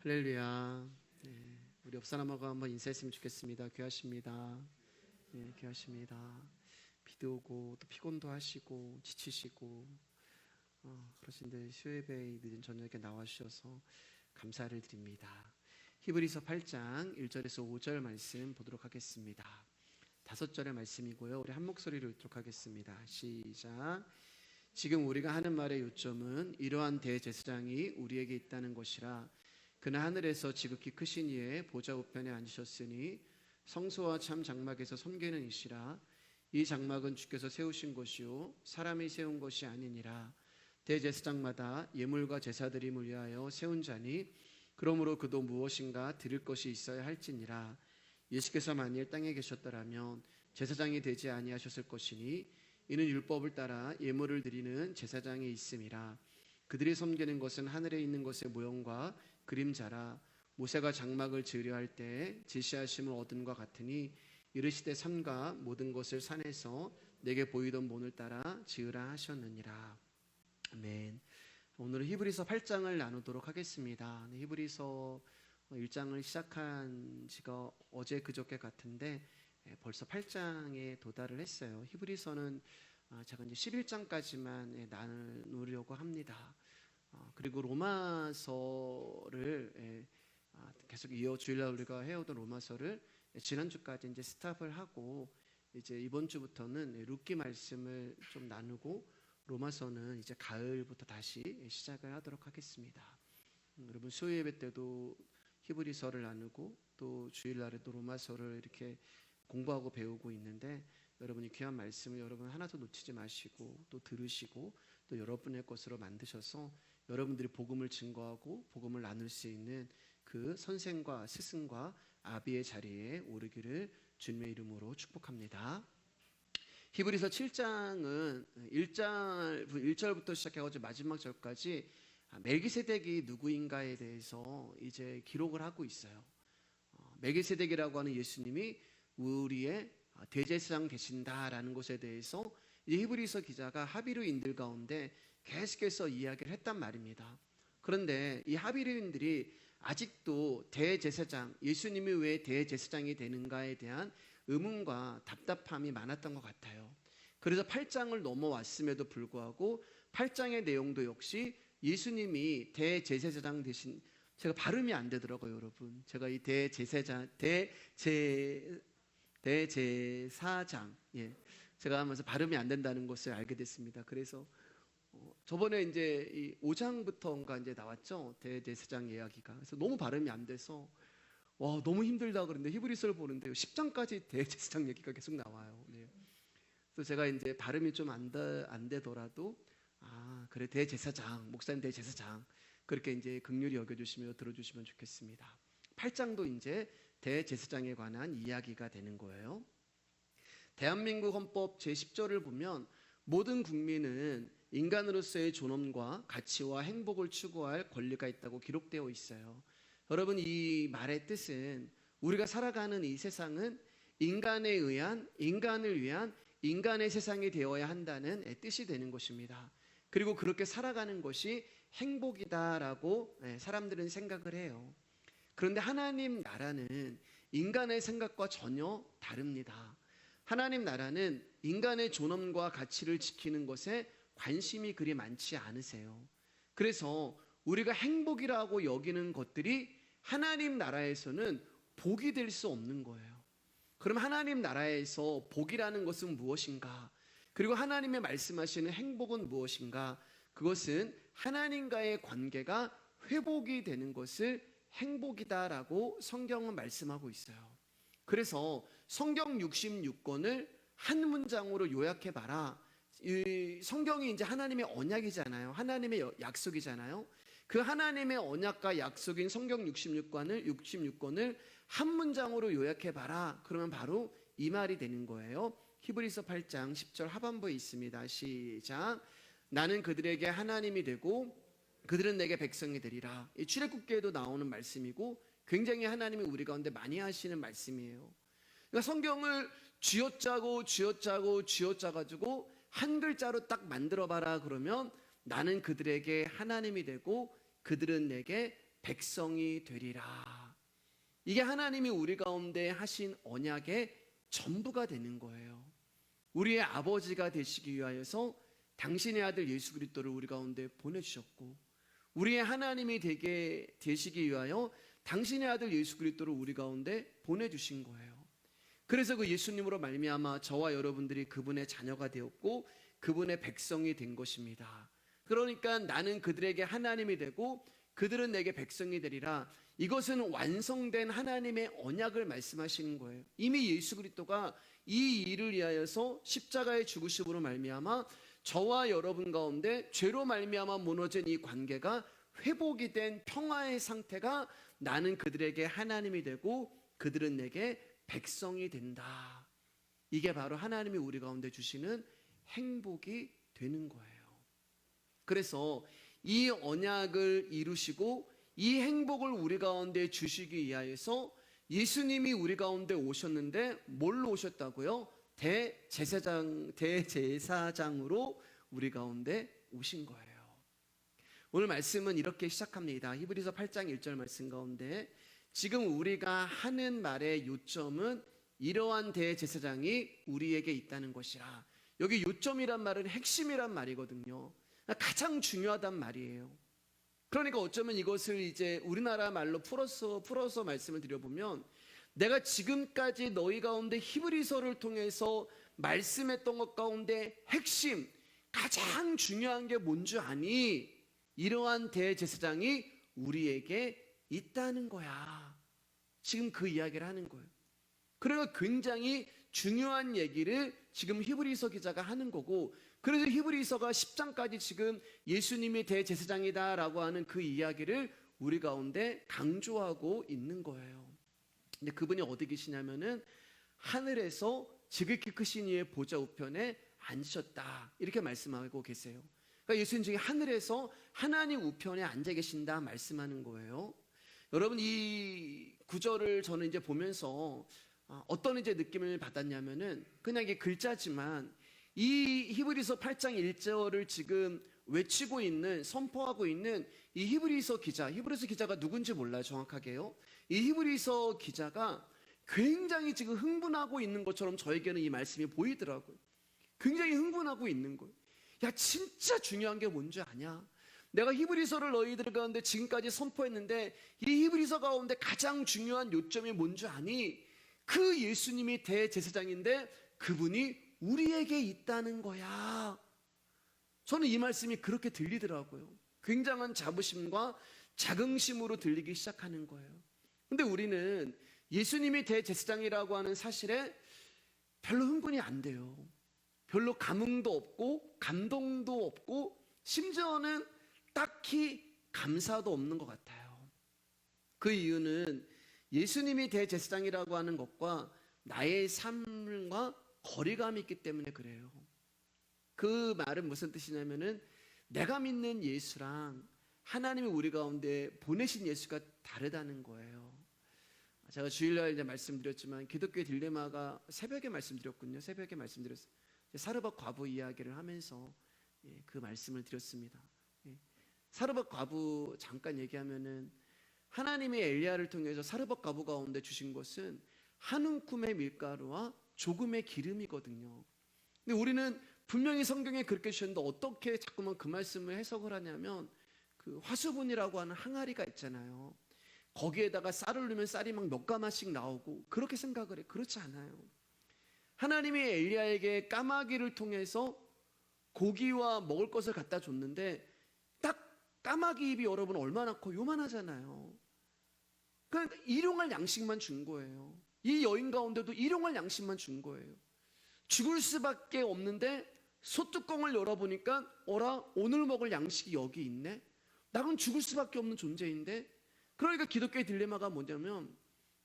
할렐루야. 네, 우리 옆 사람하고 한번 인사했으면 좋겠습니다. 귀하십니다. 네, 귀하십니다. 비도 오고 또 피곤도 하시고 지치시고 그러신데 수요예배 늦은 저녁에 나와주셔서 감사를 드립니다. 히브리서 8장 1절에서 5절 말씀 보도록 하겠습니다. 5절의 말씀이고요. 우리 한 목소리로 읽도록 하겠습니다. 시작. 지금 우리가 하는 말의 요점은 이러한 대제사장이 우리에게 있다는 것이라. 그는 하늘에서 지극히 크신 이의 보좌 우편에 앉으셨으니 성소와 참 장막에서 섬기는 이시라. 이 장막은 주께서 세우신 것이요 사람이 세운 것이 아니니라. 대제사장마다 예물과 제사드림을 위하여 세운 자니 그러므로 그도 무엇인가 드릴 것이 있어야 할지니라. 예수께서 만일 땅에 계셨더라면 제사장이 되지 아니하셨을 것이니 이는 율법을 따라 예물을 드리는 제사장이 있음이라. 그들이 섬기는 것은 하늘에 있는 것의 모형과 그림자라. 모세가 장막을 지으려 할 때 지시하심을 얻은과 같으니 이르시되 산과 모든 것을 산에서 내게 보이던 본을 따라 지으라 하셨느니라. 아멘. 오늘은 히브리서 8장을 나누도록 하겠습니다. 히브리서 1장을 시작한 지가 어제 그저께 같은데 벌써 8장에 도달을 했어요. 히브리서는 제가 이제 11장까지만 나누려고 합니다. 그리고 로마서를 계속 이어 주일날 우리가 해오던 로마서를 지난주까지 이제 스탑을 하고 이제 이번 주부터는 룻기 말씀을 좀 나누고 로마서는 이제 가을부터 다시 시작을 하도록 하겠습니다. 여러분 수요예배 때도 히브리서를 나누고 또 주일날에도 로마서를 이렇게 공부하고 배우고 있는데 여러분이 귀한 말씀을 여러분 하나도 놓치지 마시고 또 들으시고 또 여러분의 것으로 만드셔서 여러분들이 복음을 증거하고 복음을 나눌 수 있는 그 선생과 스승과 아비의 자리에 오르기를 주님의 이름으로 축복합니다. 히브리서 7장은 1절부터 시작해가지고 마지막 절까지 멜기세덱이 누구인가에 대해서 이제 기록을 하고 있어요. 멜기세덱이라고 하는 예수님이 우리의 대제사장 되신다라는 것에 대해서 이제 히브리서 기자가 하비르인들 가운데 계속해서 이야기를 했단 말입니다. 그런데 이 하비르인들이 아직도 대제사장, 예수님이 왜 대제사장이 되는가에 대한 의문과 답답함이 많았던 것 같아요. 그래서 8장을 넘어왔음에도 불구하고 8장의 내용도 역시 예수님이 대제사장 되신, 제가 발음이 안 되더라고요, 여러분. 제가 이 대제사장, 제가 하면서 발음이 안 된다는 것을 알게 됐습니다. 그래서 저번에 이제 이 5장부터인가 이제 나왔죠, 대제사장 이야기가. 그래서 너무 발음이 안 돼서 와 너무 힘들다 그러는데 히브리서를 보는데 10장까지 대제사장 얘기가 계속 나와요. 그래서 제가 이제 발음이 좀 안 되더라도 그래 대제사장, 목사님 대제사장 그렇게 이제 긍휼히 여겨주시며 들어주시면 좋겠습니다. 8장도 이제 대제사장에 관한 이야기가 되는 거예요. 대한민국 헌법 제10조를 보면 모든 국민은 인간으로서의 존엄과 가치와 행복을 추구할 권리가 있다고 기록되어 있어요. 여러분 이 말의 뜻은 우리가 살아가는 이 세상은 인간을 위한 인간의 세상이 되어야 한다는 뜻이 되는 것입니다. 그리고 그렇게 살아가는 것이 행복이다라고 사람들은 생각을 해요. 그런데 하나님 나라는 인간의 생각과 전혀 다릅니다. 하나님 나라는 인간의 존엄과 가치를 지키는 것에 관심이 그리 많지 않으세요. 그래서 우리가 행복이라고 여기는 것들이 하나님 나라에서는 복이 될 수 없는 거예요. 그럼 하나님 나라에서 복이라는 것은 무엇인가? 그리고 하나님의 말씀하시는 행복은 무엇인가? 그것은 하나님과의 관계가 회복이 되는 것을 행복이다라고 성경은 말씀하고 있어요. 그래서 성경 66권을 한 문장으로 요약해봐라. 이 성경이 이제 하나님의 언약이잖아요. 하나님의 약속이잖아요. 그 하나님의 언약과 약속인 성경 66권을 한 문장으로 요약해봐라. 그러면 바로 이 말이 되는 거예요. 히브리서 8장 10절 하반부에 있습니다. 시작. 나는 그들에게 하나님이 되고 그들은 내게 백성이 되리라. 이 출애굽기에도 나오는 말씀이고 굉장히 하나님이 우리 가운데 많이 하시는 말씀이에요. 그러니까 성경을 쥐어짜가지고 한 글자로 딱 만들어봐라 그러면 나는 그들에게 하나님이 되고 그들은 내게 백성이 되리라. 이게 하나님이 우리 가운데 하신 언약의 전부가 되는 거예요. 우리의 아버지가 되시기 위하여서 당신의 아들 예수 그리스도를 우리 가운데 보내주셨고, 우리의 하나님이 되시기 위하여 당신의 아들 예수 그리스도를 우리 가운데 보내주신 거예요. 그래서 그 예수님으로 말미암아 저와 여러분들이 그분의 자녀가 되었고 그분의 백성이 된 것입니다. 그러니까 나는 그들에게 하나님이 되고 그들은 내게 백성이 되리라. 이것은 완성된 하나님의 언약을 말씀하시는 거예요. 이미 예수 그리스도가 이 일을 위하여서 십자가의 죽으심으로 말미암아 저와 여러분 가운데 죄로 말미암아 무너진 이 관계가 회복이 된 평화의 상태가 나는 그들에게 하나님이 되고 그들은 내게 백성이 된다. 이게 바로 하나님이 우리 가운데 주시는 행복이 되는 거예요. 그래서 이 언약을 이루시고 이 행복을 우리 가운데 주시기 위하여서 예수님이 우리 가운데 오셨는데 뭘로 오셨다고요? 대제사장으로 우리 가운데 오신 거예요. 오늘 말씀은 이렇게 시작합니다. 히브리서 8장 1절 말씀 가운데 지금 우리가 하는 말의 요점은 이러한 대제사장이 우리에게 있다는 것이라. 여기 요점이란 말은 핵심이란 말이거든요. 가장 중요하단 말이에요. 그러니까 어쩌면 이것을 이제 우리나라 말로 풀어서 말씀을 드려보면, 내가 지금까지 너희 가운데 히브리서를 통해서 말씀했던 것 가운데 핵심, 가장 중요한 게 뭔 줄 아니? 이러한 대제사장이 우리에게 있다는 거야. 지금 그 이야기를 하는 거예요. 그래서 굉장히 중요한 얘기를 지금 히브리서 기자가 하는 거고, 그래서 히브리서가 10장까지 지금 예수님이 대제사장이다 라고 하는 그 이야기를 우리 가운데 강조하고 있는 거예요. 근데 그분이 어디 계시냐면은 하늘에서 지극히 크신 이의 보좌 우편에 앉으셨다, 이렇게 말씀하고 계세요. 그러니까 예수님 중에 하늘에서 하나님 우편에 앉아 계신다 말씀하는 거예요. 여러분, 이 구절을 저는 이제 보면서 어떤 이제 느낌을 받았냐면은, 그냥 이게 글자지만 이 히브리서 8장 1절을 지금 외치고 있는, 선포하고 있는 이 히브리서 기자가 누군지 몰라요, 정확하게요. 이 히브리서 기자가 굉장히 지금 흥분하고 있는 것처럼 저에게는 이 말씀이 보이더라고요. 굉장히 흥분하고 있는 거예요. 야, 진짜 중요한 게 뭔지 아냐? 내가 히브리서를 너희들 가운데 지금까지 선포했는데 이 히브리서 가운데 가장 중요한 요점이 뭔지 아니? 그 예수님이 대제사장인데 그분이 우리에게 있다는 거야. 저는 이 말씀이 그렇게 들리더라고요. 굉장한 자부심과 자긍심으로 들리기 시작하는 거예요. 근데 우리는 예수님이 대제사장이라고 하는 사실에 별로 흥분이 안 돼요. 별로 감흥도 없고 감동도 없고 심지어는 딱히 감사도 없는 것 같아요. 그 이유는 예수님이 대제사장이라고 하는 것과 나의 삶과 거리감이 있기 때문에 그래요. 그 말은 무슨 뜻이냐면은 내가 믿는 예수랑 하나님이 우리 가운데 보내신 예수가 다르다는 거예요. 제가 주일날 이제 말씀드렸지만 기독교의 딜레마가 새벽에 말씀드렸군요. 새벽에 말씀드렸어요. 사르밧 과부 이야기를 하면서 그 말씀을 드렸습니다. 사르밧 과부 잠깐 얘기하면은, 하나님이 엘리야를 통해서 사르밧 과부 가운데 주신 것은 한 움큼의 밀가루와 조금의 기름이거든요. 근데 우리는 분명히 성경에 그렇게 주셨는데 어떻게 자꾸만 그 말씀을 해석을 하냐면, 그 화수분이라고 하는 항아리가 있잖아요. 거기에다가 쌀을 넣으면 쌀이 막 몇 가마씩 나오고 그렇게 생각을 해. 그렇지 않아요. 하나님이 엘리야에게 까마귀를 통해서 고기와 먹을 것을 갖다 줬는데, 딱 까마귀 입이 여러분 얼마나 커? 요만하잖아요. 그러니까 일용할 양식만 준 거예요. 이 여인 가운데도 일용할 양식만 준 거예요. 죽을 수밖에 없는데 소뚜껑을 열어보니까 어라, 오늘 먹을 양식이 여기 있네. 나는 죽을 수밖에 없는 존재인데. 그러니까 기독교의 딜레마가 뭐냐면,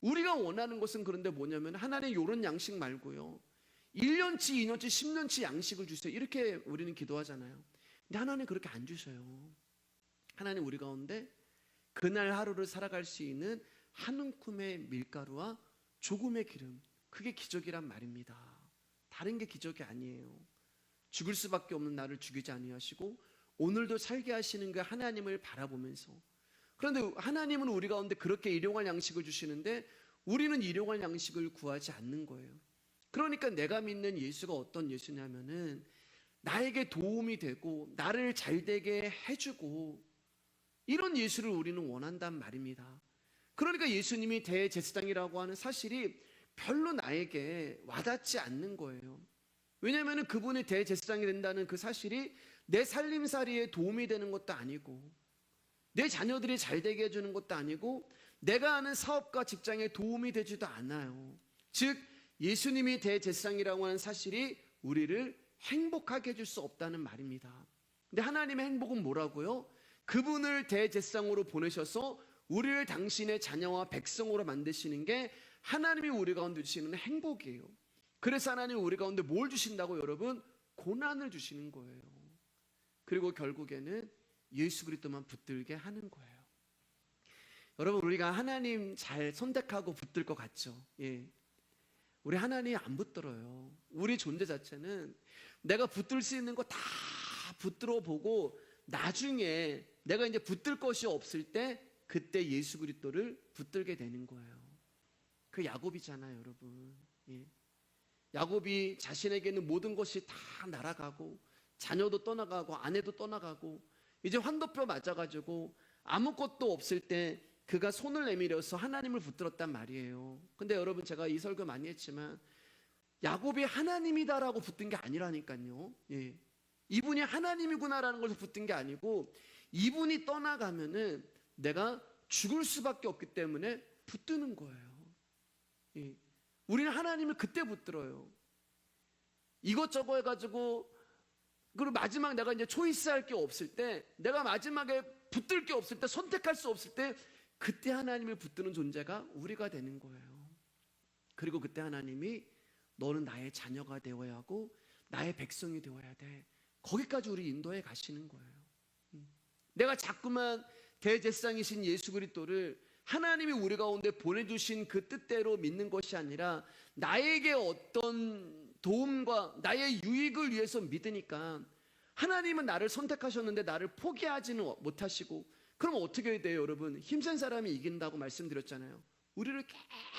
우리가 원하는 것은 그런데 뭐냐면 하나님 요런 양식 말고요, 1년치, 2년치, 10년치 양식을 주세요, 이렇게 우리는 기도하잖아요. 근데 하나님 그렇게 안 주셔요. 하나님 우리 가운데 그날 하루를 살아갈 수 있는 한 움큼의 밀가루와 조금의 기름, 그게 기적이란 말입니다. 다른 게 기적이 아니에요. 죽을 수밖에 없는 나를 죽이지 아니하시고 오늘도 살게 하시는 그 하나님을 바라보면서, 그런데 하나님은 우리 가운데 그렇게 일용할 양식을 주시는데 우리는 일용할 양식을 구하지 않는 거예요. 그러니까 내가 믿는 예수가 어떤 예수냐면은 나에게 도움이 되고 나를 잘되게 해주고 이런 예수를 우리는 원한단 말입니다. 그러니까 예수님이 대제사장이라고 하는 사실이 별로 나에게 와닿지 않는 거예요. 왜냐하면 그분이 대제사장이 된다는 그 사실이 내 살림살이에 도움이 되는 것도 아니고 내 자녀들이 잘되게 해주는 것도 아니고 내가 하는 사업과 직장에 도움이 되지도 않아요. 즉 예수님이 대제사장이라고 하는 사실이 우리를 행복하게 해줄 수 없다는 말입니다. 근데 하나님의 행복은 뭐라고요? 그분을 대제사장으로 보내셔서 우리를 당신의 자녀와 백성으로 만드시는 게 하나님이 우리 가운데 주시는 행복이에요. 그래서 하나님이 우리 가운데 뭘 주신다고 여러분? 고난을 주시는 거예요. 그리고 결국에는 예수 그리스도만 붙들게 하는 거예요. 여러분, 우리가 하나님 잘 선택하고 붙들 것 같죠? 예. 우리 하나님 안 붙들어요. 우리 존재 자체는 내가 붙들 수 있는 거 다 붙들어 보고 나중에 내가 이제 붙들 것이 없을 때 그때 예수 그리스도를 붙들게 되는 거예요. 그 야곱이잖아요, 여러분. 예. 야곱이 자신에게는 모든 것이 다 날아가고 자녀도 떠나가고 아내도 떠나가고 이제 환도뼈 맞아가지고 아무것도 없을 때 그가 손을 내밀어서 하나님을 붙들었단 말이에요. 근데 여러분, 제가 이 설교 많이 했지만 야곱이 하나님이다라고 붙든 게 아니라니까요. 예. 이분이 하나님이구나라는 것을 붙든 게 아니고 이분이 떠나가면은 내가 죽을 수밖에 없기 때문에 붙드는 거예요. 예. 우리는 하나님을 그때 붙들어요. 이것저것 해가지고 그리고 마지막 내가 이제 초이스할 게 없을 때, 내가 마지막에 붙들 게 없을 때, 선택할 수 없을 때 그때 하나님을 붙드는 존재가 우리가 되는 거예요. 그리고 그때 하나님이 너는 나의 자녀가 되어야 하고 나의 백성이 되어야 돼, 거기까지 우리 인도해 가시는 거예요. 내가 자꾸만 대제사장이신 예수 그리스도를 하나님이 우리 가운데 보내주신 그 뜻대로 믿는 것이 아니라 나에게 어떤 도움과 나의 유익을 위해서 믿으니까 하나님은 나를 선택하셨는데 나를 포기하지는 못하시고, 그럼 어떻게 돼요, 여러분? 힘센 사람이 이긴다고 말씀드렸잖아요. 우리를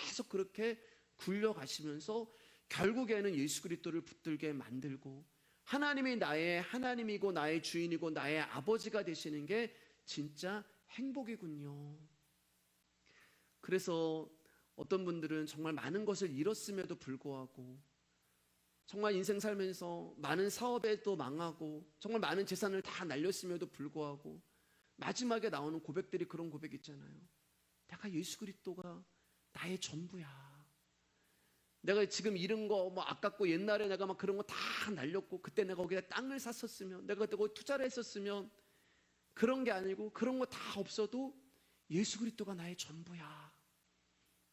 계속 그렇게 굴려가시면서 결국에는 예수 그리스도를 붙들게 만들고 하나님이 나의 하나님이고 나의 주인이고 나의 아버지가 되시는 게 진짜 행복이군요. 그래서 어떤 분들은 정말 많은 것을 잃었음에도 불구하고, 정말 인생 살면서 많은 사업에도 망하고 정말 많은 재산을 다 날렸음에도 불구하고 마지막에 나오는 고백들이 그런 고백 있잖아요. 내가 예수 그리스도가 나의 전부야. 내가 지금 잃은 거 뭐 아깝고 옛날에 내가 막 그런 거 다 날렸고 그때 내가 거기다 땅을 샀었으면, 내가 그때 거기 투자를 했었으면, 그런 게 아니고 그런 거 다 없어도 예수 그리스도가 나의 전부야.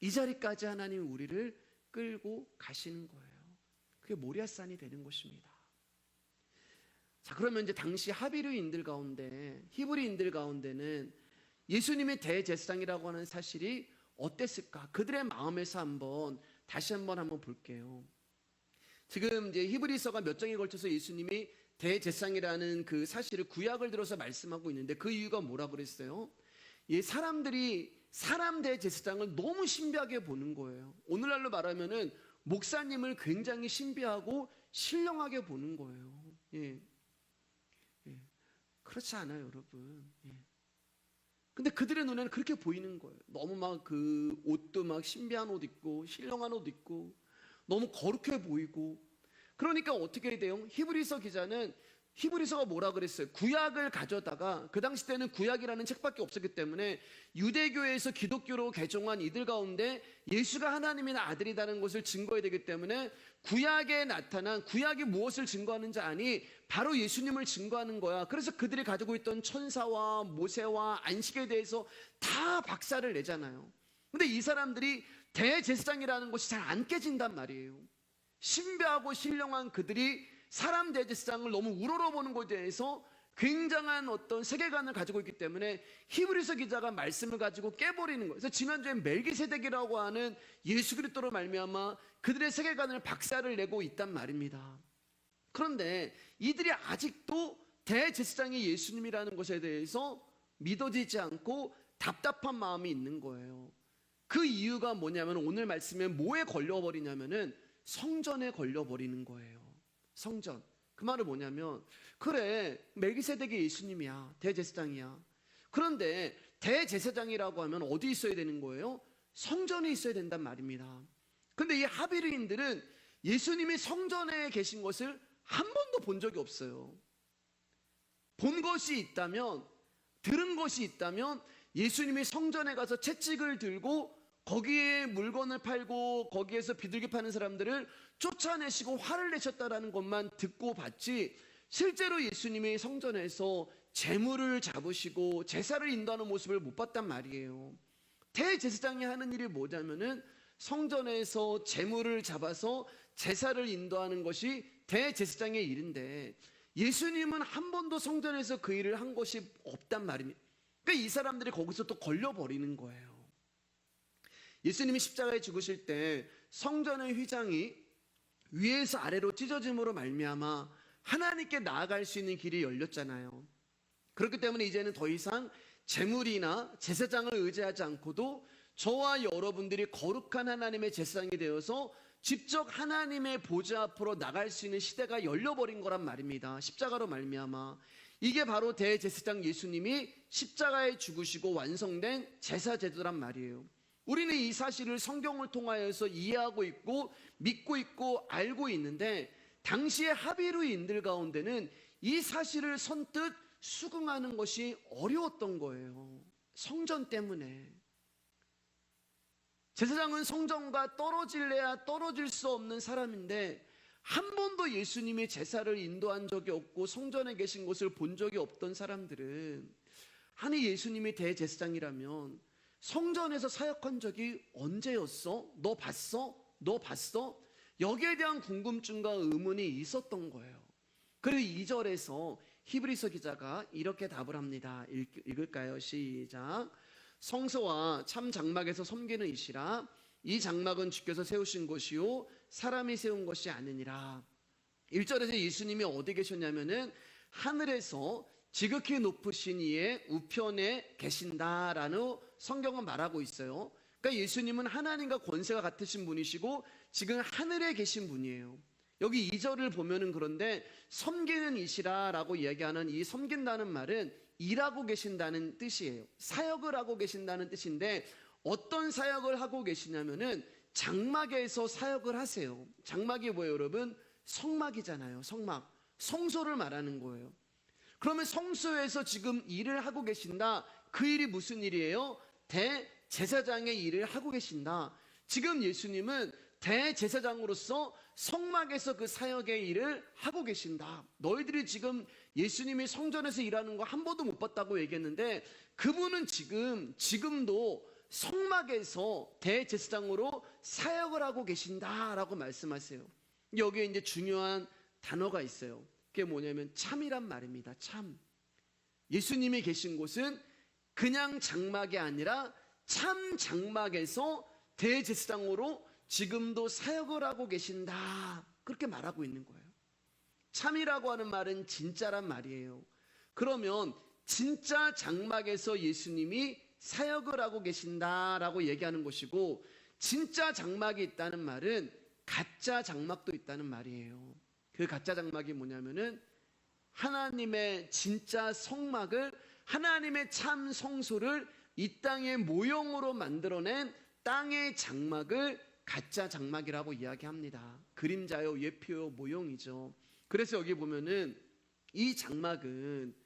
이 자리까지 하나님이 우리를 끌고 가시는 거예요. 그게 모리아산이 되는 것입니다. 자, 그러면 이제 당시 하비르인들 가운데, 히브리인들 가운데는 예수님의 대제사장이라고 하는 사실이 어땠을까? 그들의 마음에서 다시 한번 볼게요. 지금 이제 히브리서가 몇 장에 걸쳐서 예수님이 대제사장이라는 그 사실을 구약을 들어서 말씀하고 있는데 그 이유가 뭐라 그랬어요? 이 사람들이 사람 대제사장을 너무 신비하게 보는 거예요. 오늘날로 말하면은 목사님을 굉장히 신비하고 신령하게 보는 거예요. 예. 예. 그렇지 않아요, 여러분. 예. 근데 그들의 눈에는 그렇게 보이는 거예요. 너무 막 그 옷도 막 신비한 옷 입고 신령한 옷 입고 너무 거룩해 보이고. 그러니까 어떻게 돼요? 히브리서 기자는 히브리서가 뭐라 그랬어요? 구약을 가져다가, 그 당시 때는 구약이라는 책밖에 없었기 때문에 유대교에서 기독교로 개종한 이들 가운데 예수가 하나님의 아들이라는 것을 증거해야 되기 때문에 구약에 나타난, 구약이 무엇을 증거하는지 아니? 바로 예수님을 증거하는 거야. 그래서 그들이 가지고 있던 천사와 모세와 안식에 대해서 다 박살을 내잖아요. 근데 이 사람들이 대제사장이라는 것이 잘 안 깨진단 말이에요. 신비하고 신령한 그들이 사람 대제사장을 너무 우러러보는 것에 대해서 굉장한 어떤 세계관을 가지고 있기 때문에 히브리서 기자가 말씀을 가지고 깨버리는 거예요. 그래서 지난주에 멜기세덱이라고 하는 예수 그리스도로 말미암아 그들의 세계관을 박살을 내고 있단 말입니다. 그런데 이들이 아직도 대제사장이 예수님이라는 것에 대해서 믿어지지 않고 답답한 마음이 있는 거예요. 그 이유가 뭐냐면 오늘 말씀에 뭐에 걸려버리냐면은 성전에 걸려버리는 거예요. 성전. 그 말은 뭐냐면, 그래, 멜기세덱이 예수님이야, 대제사장이야. 그런데 대제사장이라고 하면 어디 있어야 되는 거예요? 성전에 있어야 된단 말입니다. 근데 이 하비르인들은 예수님이 성전에 계신 것을 한 번도 본 적이 없어요. 본 것이 있다면, 들은 것이 있다면 예수님이 성전에 가서 채찍을 들고 거기에 물건을 팔고 거기에서 비둘기 파는 사람들을 쫓아내시고 화를 내셨다라는 것만 듣고 봤지, 실제로 예수님이 성전에서 제물을 잡으시고 제사를 인도하는 모습을 못 봤단 말이에요. 대제사장이 하는 일이 뭐냐면은 성전에서 제물을 잡아서 제사를 인도하는 것이 대제사장의 일인데, 예수님은 한 번도 성전에서 그 일을 한 것이 없단 말입니다. 그러니까 이 사람들이 거기서 또 걸려버리는 거예요. 예수님이 십자가에 죽으실 때 성전의 휘장이 위에서 아래로 찢어짐으로 말미암아 하나님께 나아갈 수 있는 길이 열렸잖아요. 그렇기 때문에 이제는 더 이상 제물이나 제사장을 의지하지 않고도 저와 여러분들이 거룩한 하나님의 제사장이 되어서 직접 하나님의 보좌 앞으로 나갈 수 있는 시대가 열려버린 거란 말입니다. 십자가로 말미암아. 이게 바로 대제사장 예수님이 십자가에 죽으시고 완성된 제사 제도란 말이에요. 우리는 이 사실을 성경을 통하여서 이해하고 있고 믿고 있고 알고 있는데, 당시의 하비르인들 가운데는 이 사실을 선뜻 수긍하는 것이 어려웠던 거예요. 성전 때문에. 제사장은 성전과 떨어질래야 떨어질 수 없는 사람인데 한 번도 예수님이 제사를 인도한 적이 없고 성전에 계신 것을 본 적이 없던 사람들은, 아니 예수님이 대제사장이라면 성전에서 사역한 적이 언제였어? 너 봤어? 너 봤어? 여기에 대한 궁금증과 의문이 있었던 거예요. 그래서 2절에서 히브리서 기자가 이렇게 답을 합니다. 읽을까요? 시작. 성소와 참 장막에서 섬기는 이시라. 이 장막은 주께서 세우신 것이요 사람이 세운 것이 아니니라. 1절에서 예수님이 어디 계셨냐면은 하늘에서 지극히 높으신 이의 우편에 계신다라는 성경은 말하고 있어요. 그러니까 예수님은 하나님과 권세가 같으신 분이시고 지금 하늘에 계신 분이에요. 여기 2절을 보면은 그런데 섬기는 이시라라고 이야기하는 이 섬긴다는 말은 일하고 계신다는 뜻이에요. 사역을 하고 계신다는 뜻인데, 어떤 사역을 하고 계시냐면은 장막에서 사역을 하세요. 장막이 뭐예요, 여러분? 성막이잖아요. 성막. 성소를 말하는 거예요. 그러면 성소에서 지금 일을 하고 계신다. 그 일이 무슨 일이에요? 대제사장의 일을 하고 계신다. 지금 예수님은 대제사장으로서 성막에서 그 사역의 일을 하고 계신다. 너희들이 지금 예수님이 성전에서 일하는 거 한 번도 못 봤다고 얘기했는데, 그분은 지금도 성막에서 대제사장으로 사역을 하고 계신다라고 말씀하세요. 여기에 이제 중요한 단어가 있어요. 그게 뭐냐면 참이란 말입니다. 참. 예수님이 계신 곳은 그냥 장막이 아니라 참 장막에서 대제사장으로 지금도 사역을 하고 계신다. 그렇게 말하고 있는 거예요. 참이라고 하는 말은 진짜란 말이에요. 그러면 진짜 장막에서 예수님이 사역을 하고 계신다라고 얘기하는 것이고, 진짜 장막이 있다는 말은 가짜 장막도 있다는 말이에요. 그 가짜 장막이 뭐냐면은 하나님의 진짜 성막을, 하나님의 참 성소를 이 땅의 모형으로 만들어낸 땅의 장막을 가짜 장막이라고 이야기합니다. 그림자요, 예표요, 모형이죠. 그래서 여기 보면은 이 장막은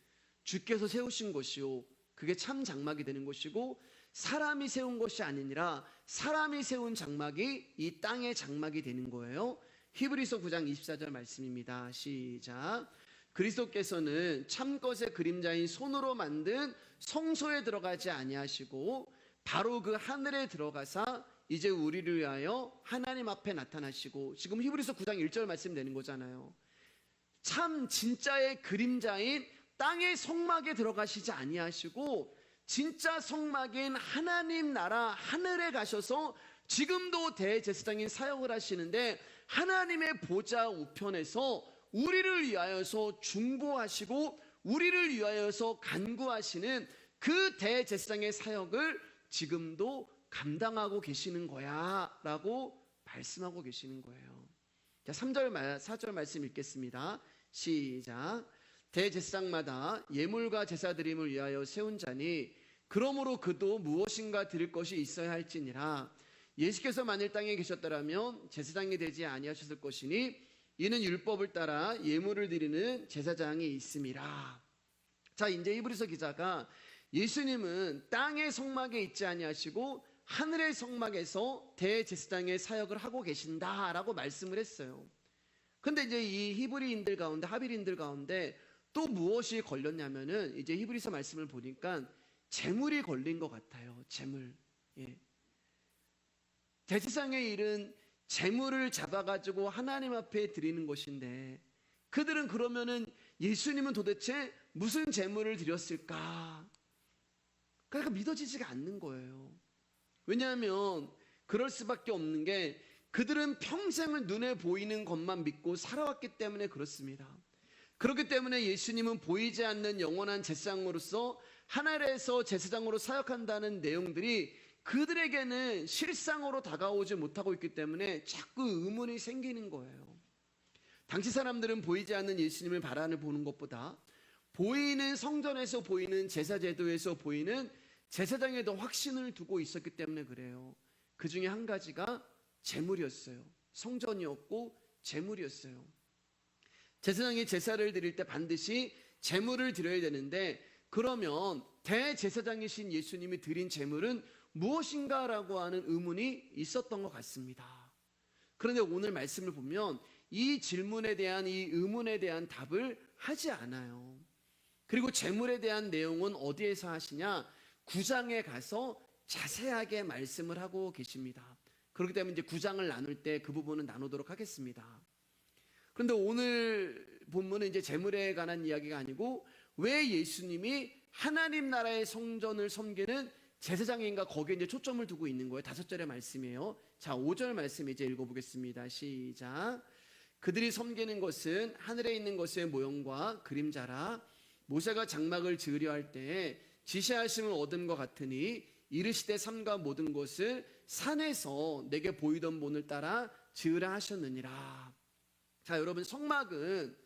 주께서 세우신 것이요, 그게 참 장막이 되는 것이고, 사람이 세운 것이 아니니라 사람이 세운 장막이 이 땅의 장막이 되는 거예요. 히브리서 9장 24절 말씀입니다. 시작. 그리스도께서는 참것의 그림자인 손으로 만든 성소에 들어가지 아니하시고 바로 그 하늘에 들어가사 이제 우리를 위하여 하나님 앞에 나타나시고, 지금 히브리서 9장 1절 말씀 되는 거잖아요. 참 진짜의 그림자인 땅의 성막에 들어가시지 아니하시고 진짜 성막인 하나님 나라 하늘에 가셔서 지금도 대제사장인 사역을 하시는데, 하나님의 보좌 우편에서 우리를 위하여서 중보하시고 우리를 위하여서 간구하시는 그 대제사장의 사역을 지금도 감당하고 계시는 거야 라고 말씀하고 계시는 거예요. 자, 3절 4절 말씀 읽겠습니다. 시작. 대제사장마다 예물과 제사드림을 위하여 세운 자니 그러므로 그도 무엇인가 드릴 것이 있어야 할지니라. 예수께서 만일 땅에 계셨더라면 제사장이 되지 아니하셨을 것이니 이는 율법을 따라 예물을 드리는 제사장이 있음이라. 자, 이제 히브리서 기자가 예수님은 땅의 성막에 있지 아니하시고 하늘의 성막에서 대제사장의 사역을 하고 계신다라고 말씀을 했어요. 근데 이제 이 히브리인들 가운데, 하빌인들 가운데 또 무엇이 걸렸냐면은 이제 히브리서 말씀을 보니까 재물이 걸린 것 같아요. 재물. 예. 대제사장의 일은 재물을 잡아가지고 하나님 앞에 드리는 것인데 그들은 그러면은 예수님은 도대체 무슨 재물을 드렸을까? 그러니까 믿어지지가 않는 거예요. 왜냐하면 그럴 수밖에 없는 게 그들은 평생을 눈에 보이는 것만 믿고 살아왔기 때문에 그렇습니다. 그렇기 때문에 예수님은 보이지 않는 영원한 제사장으로서 하늘에서 제사장으로 사역한다는 내용들이 그들에게는 실상으로 다가오지 못하고 있기 때문에 자꾸 의문이 생기는 거예요. 당시 사람들은 보이지 않는 예수님을 바라보는 것보다 보이는 성전에서 보이는 제사제도에서 보이는 제사장에 더 확신을 두고 있었기 때문에 그래요. 그 중에 한 가지가 제물이었어요. 성전이었고 제물이었어요. 제사장이 제사를 드릴 때 반드시 제물을 드려야 되는데 그러면 대제사장이신 예수님이 드린 제물은 무엇인가라고 하는 의문이 있었던 것 같습니다. 그런데 오늘 말씀을 보면 이 질문에 대한 이 의문에 대한 답을 하지 않아요. 그리고 제물에 대한 내용은 어디에서 하시냐? 9장에 가서 자세하게 말씀을 하고 계십니다. 그렇기 때문에 이제 9장을 나눌 때 그 부분은 나누도록 하겠습니다. 그런데 오늘 본문은 이제 제물에 관한 이야기가 아니고 왜 예수님이 하나님 나라의 성전을 섬기는 제사장인가 거기에 이제 초점을 두고 있는 거예요. 5절의 말씀이에요. 자, 5절 말씀 이제 읽어보겠습니다. 시작. 그들이 섬기는 것은 하늘에 있는 것의 모형과 그림자라. 모세가 장막을 지으려 할 때에 지시하심을 얻은 것 같으니 이르시되 삼가 모든 것을 산에서 내게 보이던 본을 따라 지으라 하셨느니라. 자, 여러분, 성막은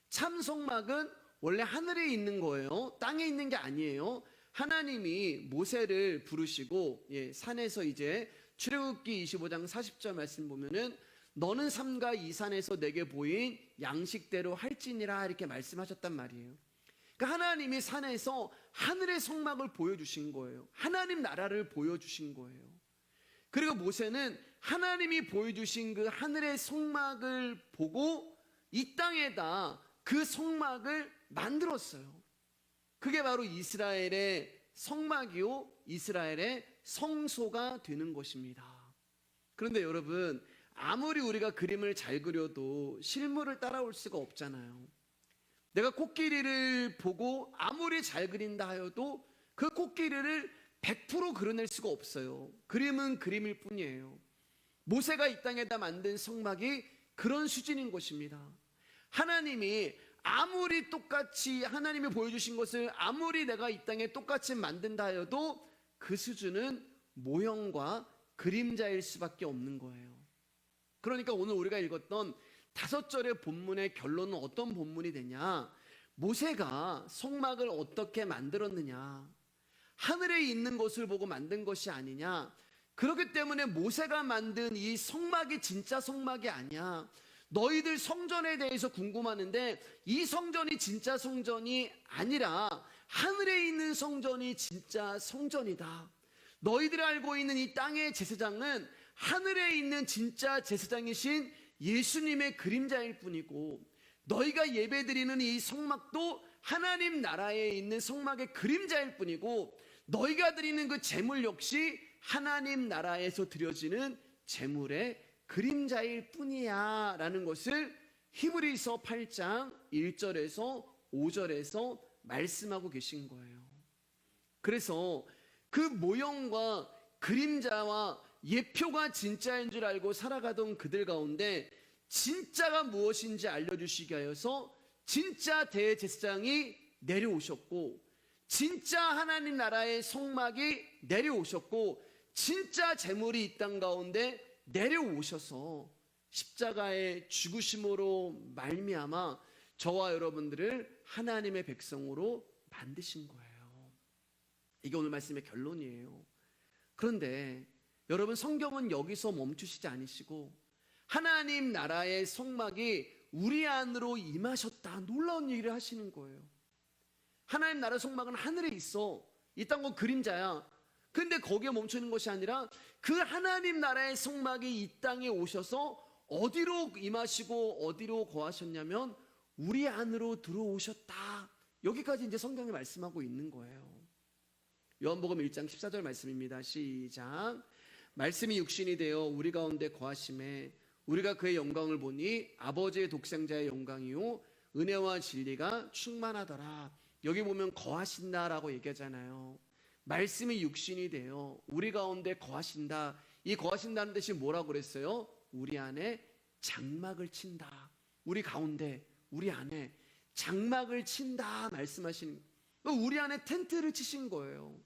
참 성막은 원래 하늘에 있는 거예요. 땅에 있는 게 아니에요. 하나님이 모세를 부르시고 산에서 이제 출애굽기 25장 40절 말씀 보면은 너는 삼가 이 산에서 내게 보인 양식대로 할지니라 이렇게 말씀하셨단 말이에요. 그러니까 하나님이 산에서 하늘의 성막을 보여주신 거예요. 하나님 나라를 보여주신 거예요. 그리고 모세는 하나님이 보여주신 그 하늘의 성막을 보고 이 땅에다 그 성막을 만들었어요. 그게 바로 이스라엘의 성막이요 이스라엘의 성소가 되는 것입니다. 그런데 여러분, 아무리 우리가 그림을 잘 그려도 실물을 따라올 수가 없잖아요. 내가 코끼리를 보고 아무리 잘 그린다 하여도 그 코끼리를 100% 그려낼 수가 없어요. 그림은 그림일 뿐이에요. 모세가 이 땅에다 만든 성막이 그런 수준인 것입니다. 하나님이 아무리 똑같이 하나님이 보여주신 것을 아무리 내가 이 땅에 똑같이 만든다 하여도 그 수준은 모형과 그림자일 수밖에 없는 거예요. 그러니까 오늘 우리가 읽었던 5절의 본문의 결론은 어떤 본문이 되냐? 모세가 성막을 어떻게 만들었느냐? 하늘에 있는 것을 보고 만든 것이 아니냐? 그렇기 때문에 모세가 만든 이 성막이 진짜 성막이 아니야. 너희들 성전에 대해서 궁금하는데 이 성전이 진짜 성전이 아니라 하늘에 있는 성전이 진짜 성전이다. 너희들이 알고 있는 이 땅의 제사장은 하늘에 있는 진짜 제사장이신 예수님의 그림자일 뿐이고 너희가 예배드리는 이 성막도 하나님 나라에 있는 성막의 그림자일 뿐이고 너희가 드리는 그 제물 역시 하나님 나라에서 드려지는 제물의 그림자일 뿐이야 라는 것을 히브리서 8장 1절에서 5절에서 말씀하고 계신 거예요. 그래서 그 모형과 그림자와 예표가 진짜인 줄 알고 살아가던 그들 가운데 진짜가 무엇인지 알려주시기 위해서 진짜 대제사장이 내려오셨고 진짜 하나님 나라의 성막이 내려오셨고 진짜 재물이 이 땅 가운데 내려오셔서 십자가의 죽으심으로 말미암아 저와 여러분들을 하나님의 백성으로 만드신 거예요. 이게 오늘 말씀의 결론이에요. 그런데 여러분, 성경은 여기서 멈추시지 않으시고 하나님 나라의 성막이 우리 안으로 임하셨다, 놀라운 얘기를 하시는 거예요. 하나님 나라 성막은 하늘에 있어. 이 땅은 그림자야. 근데 거기에 멈추는 것이 아니라 그 하나님 나라의 성막이 이 땅에 오셔서 어디로 임하시고 어디로 거하셨냐면 우리 안으로 들어오셨다. 여기까지 이제 성경이 말씀하고 있는 거예요. 요한복음 1장 14절 말씀입니다. 시작. 말씀이 육신이 되어 우리 가운데 거하심에 우리가 그의 영광을 보니 아버지의 독생자의 영광이요 은혜와 진리가 충만하더라. 여기 보면 거하신다라고 얘기하잖아요. 말씀이 육신이 되어 우리 가운데 거하신다. 이 거하신다는 뜻이 뭐라고 그랬어요? 우리 안에 장막을 친다. 우리 가운데, 우리 안에 장막을 친다 말씀하신, 우리 안에 텐트를 치신 거예요.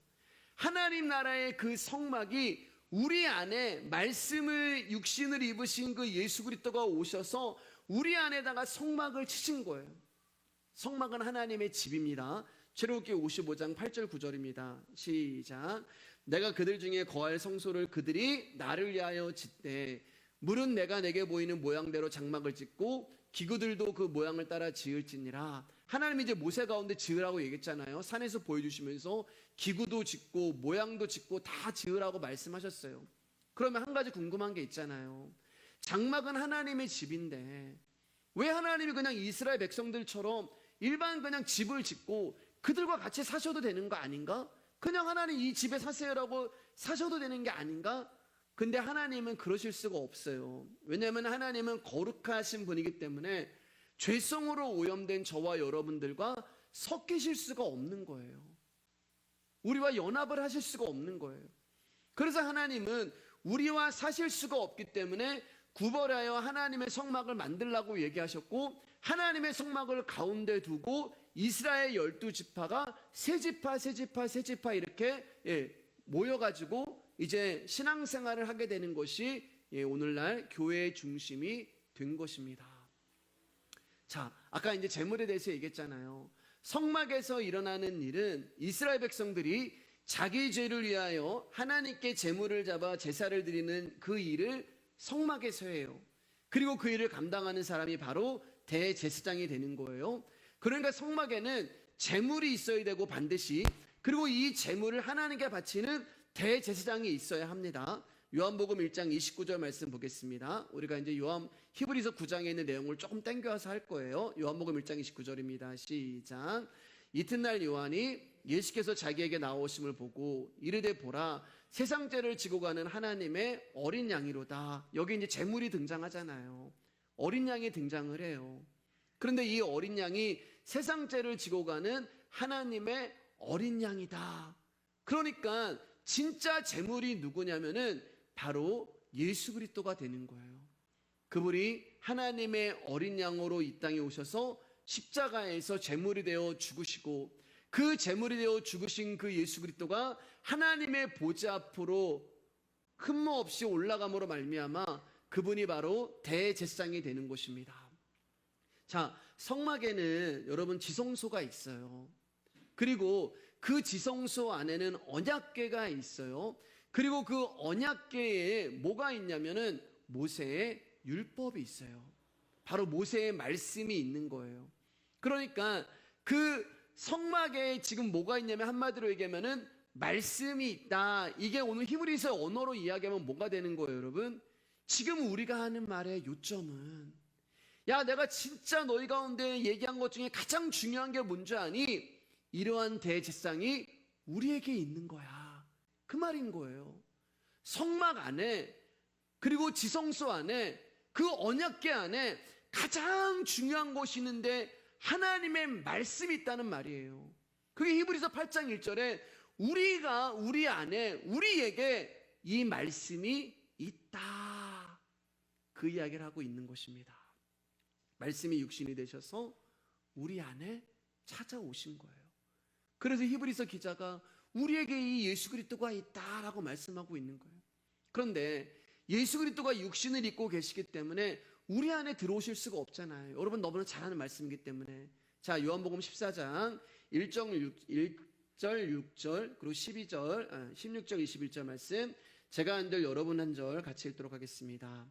하나님 나라의 그 성막이 우리 안에 말씀을 육신을 입으신 그 예수 그리스도가 오셔서 우리 안에다가 성막을 치신 거예요. 성막은 하나님의 집입니다. 출애굽기 55장 8절 9절입니다. 시작. 내가 그들 중에 거할 성소를 그들이 나를 위하여 짓되 물은 내가 내게 보이는 모양대로 장막을 짓고 기구들도 그 모양을 따라 지을지니라. 하나님이 이제 모세 가운데 지으라고 얘기했잖아요. 산에서 보여주시면서 기구도 짓고 모양도 짓고 다 지으라고 말씀하셨어요. 그러면 한 가지 궁금한 게 있잖아요. 장막은 하나님의 집인데 왜 하나님이 그냥 이스라엘 백성들처럼 일반 그냥 집을 짓고 그들과 같이 사셔도 되는 거 아닌가? 그냥 하나님 이 집에 사세요라고 사셔도 되는 게 아닌가? 근데 하나님은 그러실 수가 없어요. 왜냐하면 하나님은 거룩하신 분이기 때문에 죄성으로 오염된 저와 여러분들과 섞이실 수가 없는 거예요. 우리와 연합을 하실 수가 없는 거예요. 그래서 하나님은 우리와 사실 수가 없기 때문에 구별하여 하나님의 성막을 만들라고 얘기하셨고 하나님의 성막을 가운데 두고 이스라엘 12지파가 세 지파 이렇게 모여가지고 이제 신앙생활을 하게 되는 것이 오늘날 교회의 중심이 된 것입니다. 자, 아까 이제 제물에 대해서 얘기했잖아요. 성막에서 일어나는 일은 이스라엘 백성들이 자기 죄를 위하여 하나님께 제물을 잡아 제사를 드리는 그 일을 성막에서 해요. 그리고 그 일을 감당하는 사람이 바로 대제사장이 되는 거예요. 그러니까 성막에는 제물이 있어야 되고 반드시, 그리고 이 제물을 하나님께 바치는 대제사장이 있어야 합니다. 요한복음 1장 29절 말씀 보겠습니다. 우리가 이제 히브리서 9장에 있는 내용을 조금 땡겨와서 할 거예요. 요한복음 1장 29절입니다. 시작. 이튿날 요한이 예수께서 자기에게 나오심을 보고 이르되 보라 세상 죄를 지고 가는 하나님의 어린 양이로다. 여기 이제 제물이 등장하잖아요. 어린 양이 등장을 해요. 그런데 이 어린 양이 세상 죄를 지고 가는 하나님의 어린 양이다. 그러니까 진짜 제물이 누구냐면은 바로 예수 그리스도가 되는 거예요. 그분이 하나님의 어린 양으로 이 땅에 오셔서 십자가에서 제물이 되어 죽으시고 그 제물이 되어 죽으신 그 예수 그리스도가 하나님의 보좌 앞으로 흠모 없이 올라감으로 말미암아 그분이 바로 대제사장이 되는 것입니다. 자, 성막에는 여러분 지성소가 있어요. 그리고 그 지성소 안에는 언약궤가 있어요. 그리고 그 언약궤에 뭐가 있냐면은 모세의 율법이 있어요. 바로 모세의 말씀이 있는 거예요. 그러니까 그 성막에 지금 뭐가 있냐면 한마디로 얘기하면은 말씀이 있다. 이게 오늘 히브리서 언어로 이야기하면 뭐가 되는 거예요, 여러분? 지금 우리가 하는 말의 요점은 야, 내가 진짜 너희 가운데 얘기한 것 중에 가장 중요한 게 뭔지 아니? 이러한 대제사장이 우리에게 있는 거야. 그 말인 거예요. 성막 안에 그리고 지성소 안에 그 언약궤 안에 가장 중요한 것이 있는데 하나님의 말씀이 있다는 말이에요. 그게 히브리서 8장 1절에 우리가 우리 안에 우리에게 이 말씀이 있다. 그 이야기를 하고 있는 것입니다. 말씀이 육신이 되셔서 우리 안에 찾아오신 거예요. 그래서 히브리서 기자가 우리에게 이 예수 그리스도가 있다라고 말씀하고 있는 거예요. 그런데 예수 그리스도가 육신을 입고 계시기 때문에 우리 안에 들어오실 수가 없잖아요. 여러분 너무나 잘 아는 말씀이기 때문에. 자, 요한복음 14장 1절 6절 그리고 16절 21절 말씀, 제가 한 절 여러분 한 절 같이 읽도록 하겠습니다.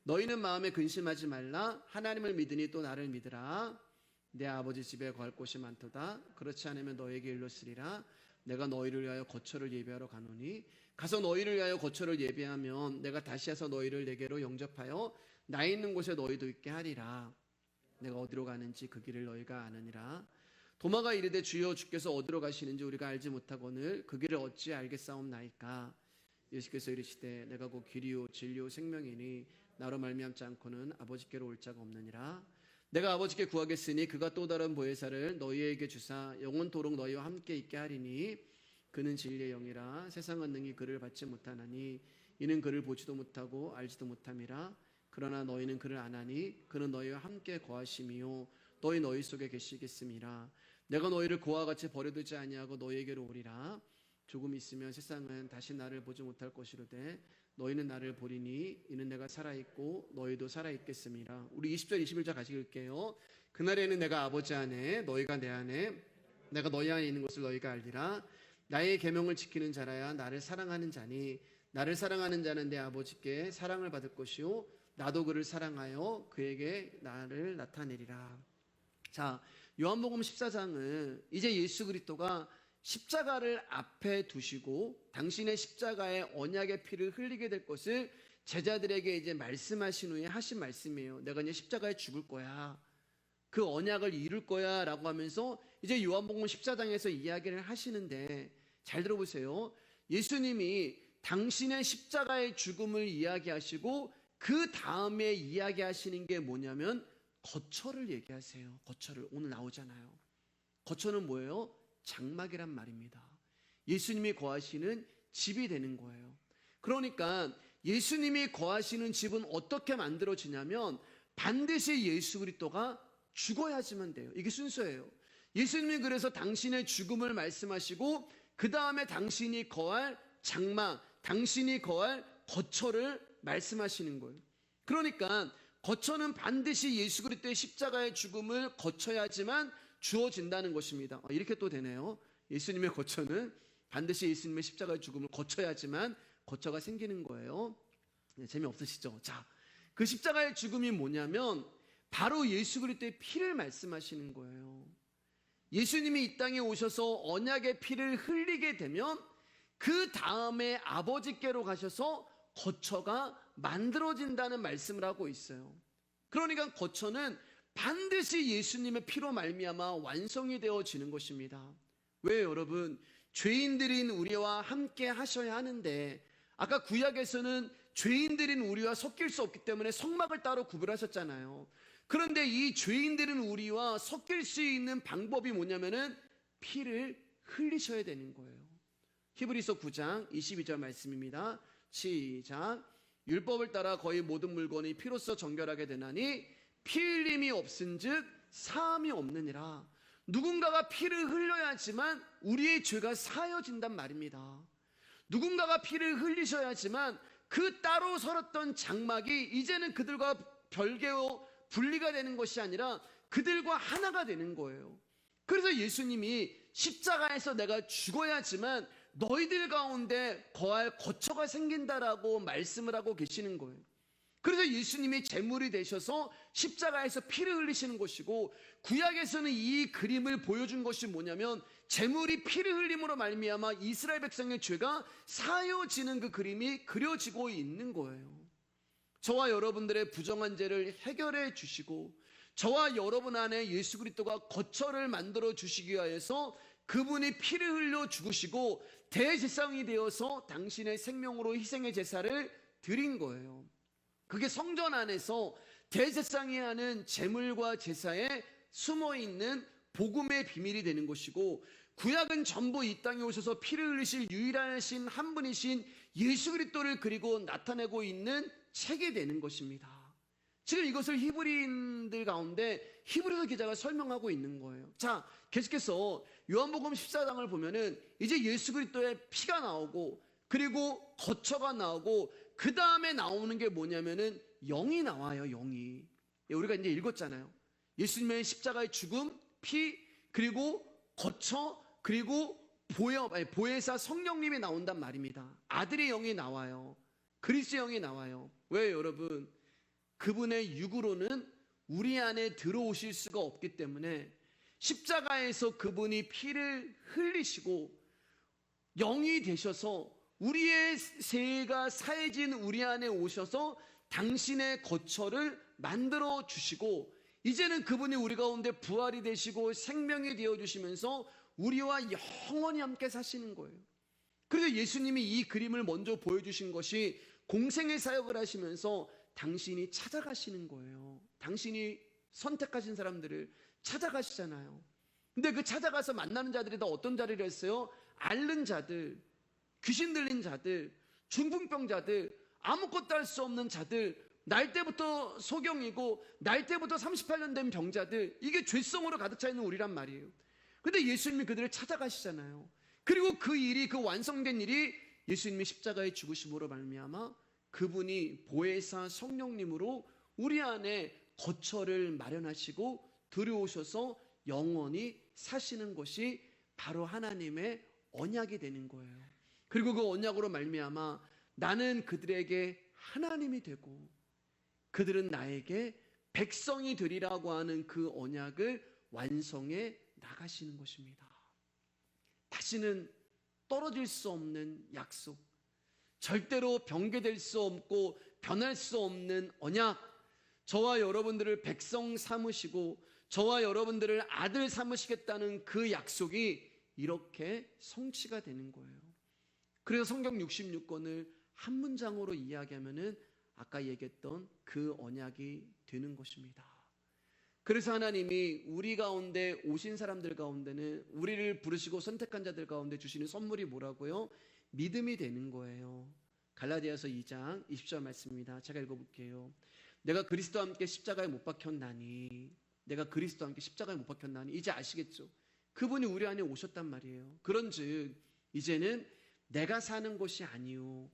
너희는 마음에 근심하지 말라. 하나님을 믿으니 또 나를 믿으라. 내 아버지 집에 거할 곳이 많도다. 그렇지 않으면 너에게 일렀으리라. 내가 너희를 위하여 거처를 예비하러 가노니 가서 너희를 위하여 거처를 예비하면 내가 다시 와서 너희를 내게로 영접하여 나 있는 곳에 너희도 있게 하리라. 내가 어디로 가는지 그 길을 너희가 아느니라. 도마가 이르되 주여 주께서 어디로 가시는지 우리가 알지 못하거늘 그 길을 어찌 알겠사옵나이까. 예수께서 이르시되 내가 곧 길이요 진리요 생명이니 나로 말미암지 않고는 아버지께로 올 자가 없느니라. 내가 아버지께 구하겠으니 그가 또 다른 보혜사를 너희에게 주사 영원토록 너희와 함께 있게 하리니 그는 진리의 영이라. 세상은 능히 그를 받지 못하나니 이는 그를 보지도 못하고 알지도 못함이라. 그러나 너희는 그를 아나니 그는 너희와 함께 거하심이요 너희 속에 계시겠음이라. 내가 너희를 그와 같이 버려두지 아니하고 너희에게로 오리라. 조금 있으면 세상은 다시 나를 보지 못할 것이로되 너희는 나를 보리니 이는 내가 살아있고 너희도 살아있겠음이라. 우리 20절 21절 같이 읽을게요. 그날에는 내가 아버지 안에 너희가 내 안에 내가 너희 안에 있는 것을 너희가 알리라. 나의 계명을 지키는 자라야 나를 사랑하는 자니 나를 사랑하는 자는 내 아버지께 사랑을 받을 것이요 나도 그를 사랑하여 그에게 나를 나타내리라. 자, 요한복음 14장은 이제 예수 그리스도가 십자가를 앞에 두시고 당신의 십자가의 언약의 피를 흘리게 될 것을 제자들에게 이제 말씀하신 후에 하신 말씀이에요. 내가 이제 십자가에 죽을 거야. 그 언약을 이룰 거야 라고 하면서 이제 요한복음 14장에서 이야기를 하시는데, 잘 들어보세요. 예수님이 당신의 십자가의 죽음을 이야기하시고 그 다음에 이야기하시는 게 뭐냐면 거처를 얘기하세요. 거처를. 오늘 나오잖아요. 거처는 뭐예요? 장막이란 말입니다. 예수님이 거하시는 집이 되는 거예요. 그러니까 예수님이 거하시는 집은 어떻게 만들어지냐면 반드시 예수 그리스도가 죽어야지만 돼요. 이게 순서예요. 예수님이 그래서 당신의 죽음을 말씀하시고 그 다음에 당신이 거할 장막, 당신이 거할 거처를 말씀하시는 거예요. 그러니까 거처는 반드시 예수 그리스도의 십자가의 죽음을 거쳐야지만 주어진다는 것입니다. 이렇게 또 되네요. 예수님의 거처는 반드시 예수님의 십자가의 죽음을 거쳐야지만 거처가 생기는 거예요. 네, 재미없으시죠? 자, 그 십자가의 죽음이 뭐냐면 바로 예수 그리스도의 피를 말씀하시는 거예요. 예수님이 이 땅에 오셔서 언약의 피를 흘리게 되면 그 다음에 아버지께로 가셔서 거처가 만들어진다는 말씀을 하고 있어요. 그러니까 거처는 반드시 예수님의 피로 말미암아 완성이 되어지는 것입니다. 왜 여러분? 죄인들인 우리와 함께 하셔야 하는데, 아까 구약에서는 죄인들인 우리와 섞일 수 없기 때문에 성막을 따로 구별하셨잖아요. 그런데 이 죄인들인 우리와 섞일 수 있는 방법이 뭐냐면은 피를 흘리셔야 되는 거예요. 히브리서 9장 22절 말씀입니다. 시작. 율법을 따라 거의 모든 물건이 피로써 정결하게 되나니 피 흘림이 없은즉 사함이 없느니라. 누군가가 피를 흘려야지만 우리의 죄가 사여진단 말입니다. 누군가가 피를 흘리셔야지만 그 따로 설었던 장막이 이제는 그들과 별개로 분리가 되는 것이 아니라 그들과 하나가 되는 거예요. 그래서 예수님이 십자가에서 내가 죽어야지만 너희들 가운데 거할 거처가 생긴다라고 말씀을 하고 계시는 거예요. 그래서 예수님이 제물이 되셔서 십자가에서 피를 흘리시는 것이고, 구약에서는 이 그림을 보여준 것이 뭐냐면 제물이 피를 흘림으로 말미암아 이스라엘 백성의 죄가 사여지는 그 그림이 그려지고 있는 거예요. 저와 여러분들의 부정한 죄를 해결해 주시고 저와 여러분 안에 예수 그리스도가 거처를 만들어 주시기 위해서 그분이 피를 흘려 죽으시고 대제사장이 되어서 당신의 생명으로 희생의 제사를 드린 거예요. 그게 성전 안에서 대제사장이 하는 제물과 제사에 숨어있는 복음의 비밀이 되는 것이고, 구약은 전부 이 땅에 오셔서 피를 흘리실 유일하신 한 분이신 예수 그리스도를 그리고 나타내고 있는 책이 되는 것입니다. 지금 이것을 히브리인들 가운데 히브리서 기자가 설명하고 있는 거예요. 자, 계속해서 요한복음 14장을 보면은 이제 예수 그리스도의 피가 나오고 그리고 거처가 나오고 그 다음에 나오는 게 뭐냐면은 영이 나와요. 영이. 우리가 이제 읽었잖아요. 예수님의 십자가의 죽음, 피, 그리고 거처, 그리고 보혜사 성령님이 나온단 말입니다. 아들의 영이 나와요. 그리스도의 영이 나와요. 왜 여러분? 그분의 육으로는 우리 안에 들어오실 수가 없기 때문에 십자가에서 그분이 피를 흘리시고 영이 되셔서 우리의 죄가 사해진 우리 안에 오셔서 당신의 거처를 만들어 주시고 이제는 그분이 우리 가운데 부활이 되시고 생명이 되어 주시면서 우리와 영원히 함께 사시는 거예요. 그래서 예수님이 이 그림을 먼저 보여주신 것이 공생의 사역을 하시면서 당신이 찾아가시는 거예요. 당신이 선택하신 사람들을 찾아가시잖아요. 근데 그 찾아가서 만나는 자들이 다 어떤 자리를 했어요? 앓는 자들, 귀신 들린 자들, 중풍병자들, 아무것도 할 수 없는 자들, 날 때부터 소경이고 날 때부터 38년 된 병자들, 이게 죄성으로 가득 차 있는 우리란 말이에요. 근데 예수님이 그들을 찾아가시잖아요. 그리고 그 일이, 그 완성된 일이 예수님이 십자가의 죽으심으로 말미암아 그분이 보혜사 성령님으로 우리 안에 거처를 마련하시고 들여오셔서 영원히 사시는 것이 바로 하나님의 언약이 되는 거예요. 그리고 그 언약으로 말미암아 나는 그들에게 하나님이 되고 그들은 나에게 백성이 되리라고 하는 그 언약을 완성해 나가시는 것입니다. 다시는 떨어질 수 없는 약속, 절대로 변개될 수 없고 변할 수 없는 언약, 저와 여러분들을 백성 삼으시고 저와 여러분들을 아들 삼으시겠다는 그 약속이 이렇게 성취가 되는 거예요. 그래서 성경 66권을 한 문장으로 이야기하면은 아까 얘기했던 그 언약이 되는 것입니다. 그래서 하나님이 우리 가운데 오신 사람들 가운데는 우리를 부르시고 선택한 자들 가운데 주시는 선물이 뭐라고요? 믿음이 되는 거예요. 갈라디아서 2장 20절 말씀입니다. 제가 읽어볼게요. 내가 그리스도와 함께 십자가에 못 박혔나니, 내가 그리스도와 함께 십자가에 못 박혔나니, 이제 아시겠죠? 그분이 우리 안에 오셨단 말이에요. 그런즉 이제는 내가 사는 것이 아니요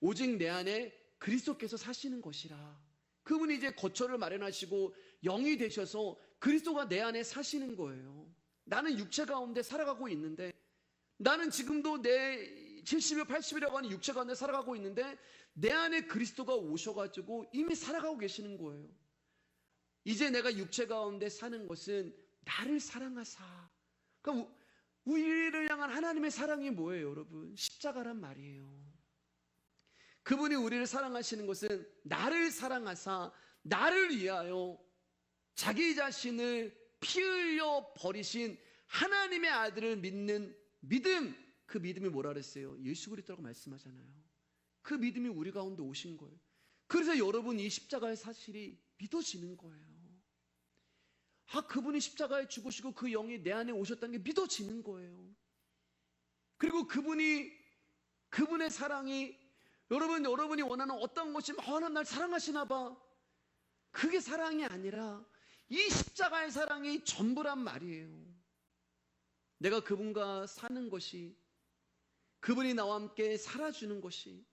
오직 내 안에 그리스도께서 사시는 것이라. 그분이 이제 거처를 마련하시고 영이 되셔서 그리스도가 내 안에 사시는 거예요. 나는 육체 가운데 살아가고 있는데, 나는 지금도 내 70일 80이라고 하는 육체 가운데 살아가고 있는데 내 안에 그리스도가 오셔가지고 이미 살아가고 계시는 거예요. 이제 내가 육체 가운데 사는 것은 나를 사랑하사. 그러니까 우리를 향한 하나님의 사랑이 뭐예요, 여러분? 십자가란 말이에요. 그분이 우리를 사랑하시는 것은 나를 사랑하사 나를 위하여 자기 자신을 피 흘려 버리신 하나님의 아들을 믿는 믿음, 그 믿음이 뭐라 그랬어요? 예수 그리스도라고 말씀하잖아요. 그 믿음이 우리 가운데 오신 거예요. 그래서 여러분 이 십자가의 사실이 믿어지는 거예요. 아, 그분이 십자가에 죽으시고 그 영이 내 안에 오셨다는 게 믿어지는 거예요. 그리고 그분의 사랑이 여러분이 원하는 어떤 것이 하나님 날 사랑하시나 봐. 그게 사랑이 아니라 이 십자가의 사랑이 전부란 말이에요. 내가 그분과 사는 것이, 그분이 나와 함께 살아주는 것이,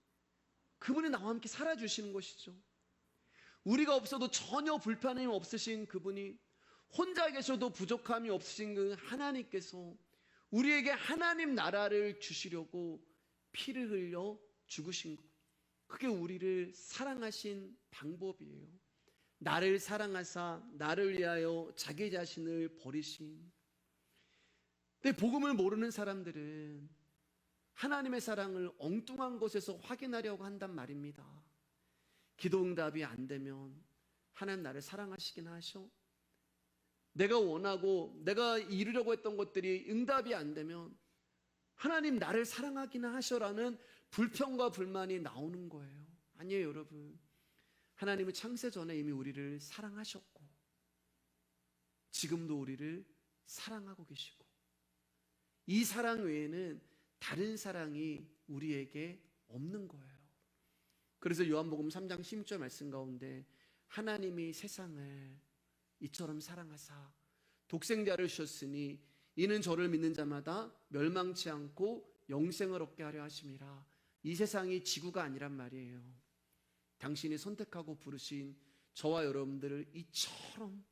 그분이 나와 함께 살아주시는 것이죠. 우리가 없어도 전혀 불편함이 없으신 그분이, 혼자 계셔도 부족함이 없으신 그 하나님께서 우리에게 하나님 나라를 주시려고 피를 흘려 죽으신 것, 그게 우리를 사랑하신 방법이에요. 나를 사랑하사 나를 위하여 자기 자신을 버리신. 근데 복음을 모르는 사람들은 하나님의 사랑을 엉뚱한 곳에서 확인하려고 한단 말입니다. 기도 응답이 안 되면 하나님 나를 사랑하시긴 하셔? 내가 원하고 내가 이루려고 했던 것들이 응답이 안 되면 하나님 나를 사랑하기는 하셔라는 불평과 불만이 나오는 거예요. 아니에요, 여러분. 하나님은 창세 전에 이미 우리를 사랑하셨고 지금도 우리를 사랑하고 계시고 이 사랑 외에는 다른 사랑이 우리에게 없는 거예요. 그래서 요한복음 3장 16절 말씀 가운데 하나님이 세상을 이처럼 사랑하사 독생자를 주셨으니 이는 저를 믿는 자마다 멸망치 않고 영생을 얻게 하려 하심이라. 이 세상이 지구가 아니란 말이에요. 당신이 선택하고 부르신 저와 여러분들을 이처럼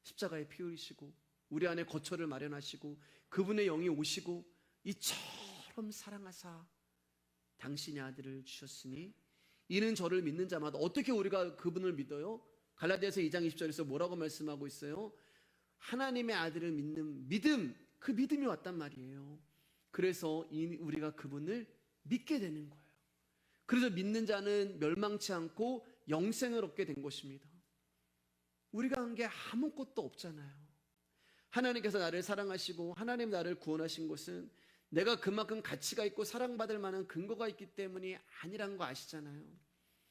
십자가에 피 흘리시고 우리 안에 거처를 마련하시고 그분의 영이 오시고 이처럼 사랑하사 당신의 아들을 주셨으니 이는 저를 믿는 자마다. 어떻게 우리가 그분을 믿어요? 갈라디아서 2장 20절에서 뭐라고 말씀하고 있어요? 하나님의 아들을 믿는 믿음, 그 믿음이 왔단 말이에요. 그래서 우리가 그분을 믿게 되는 거예요. 그래서 믿는 자는 멸망치 않고 영생을 얻게 된 것입니다. 우리가 한 게 아무것도 없잖아요. 하나님께서 나를 사랑하시고 하나님 나를 구원하신 것은 내가 그만큼 가치가 있고 사랑받을 만한 근거가 있기 때문이 아니란 거 아시잖아요.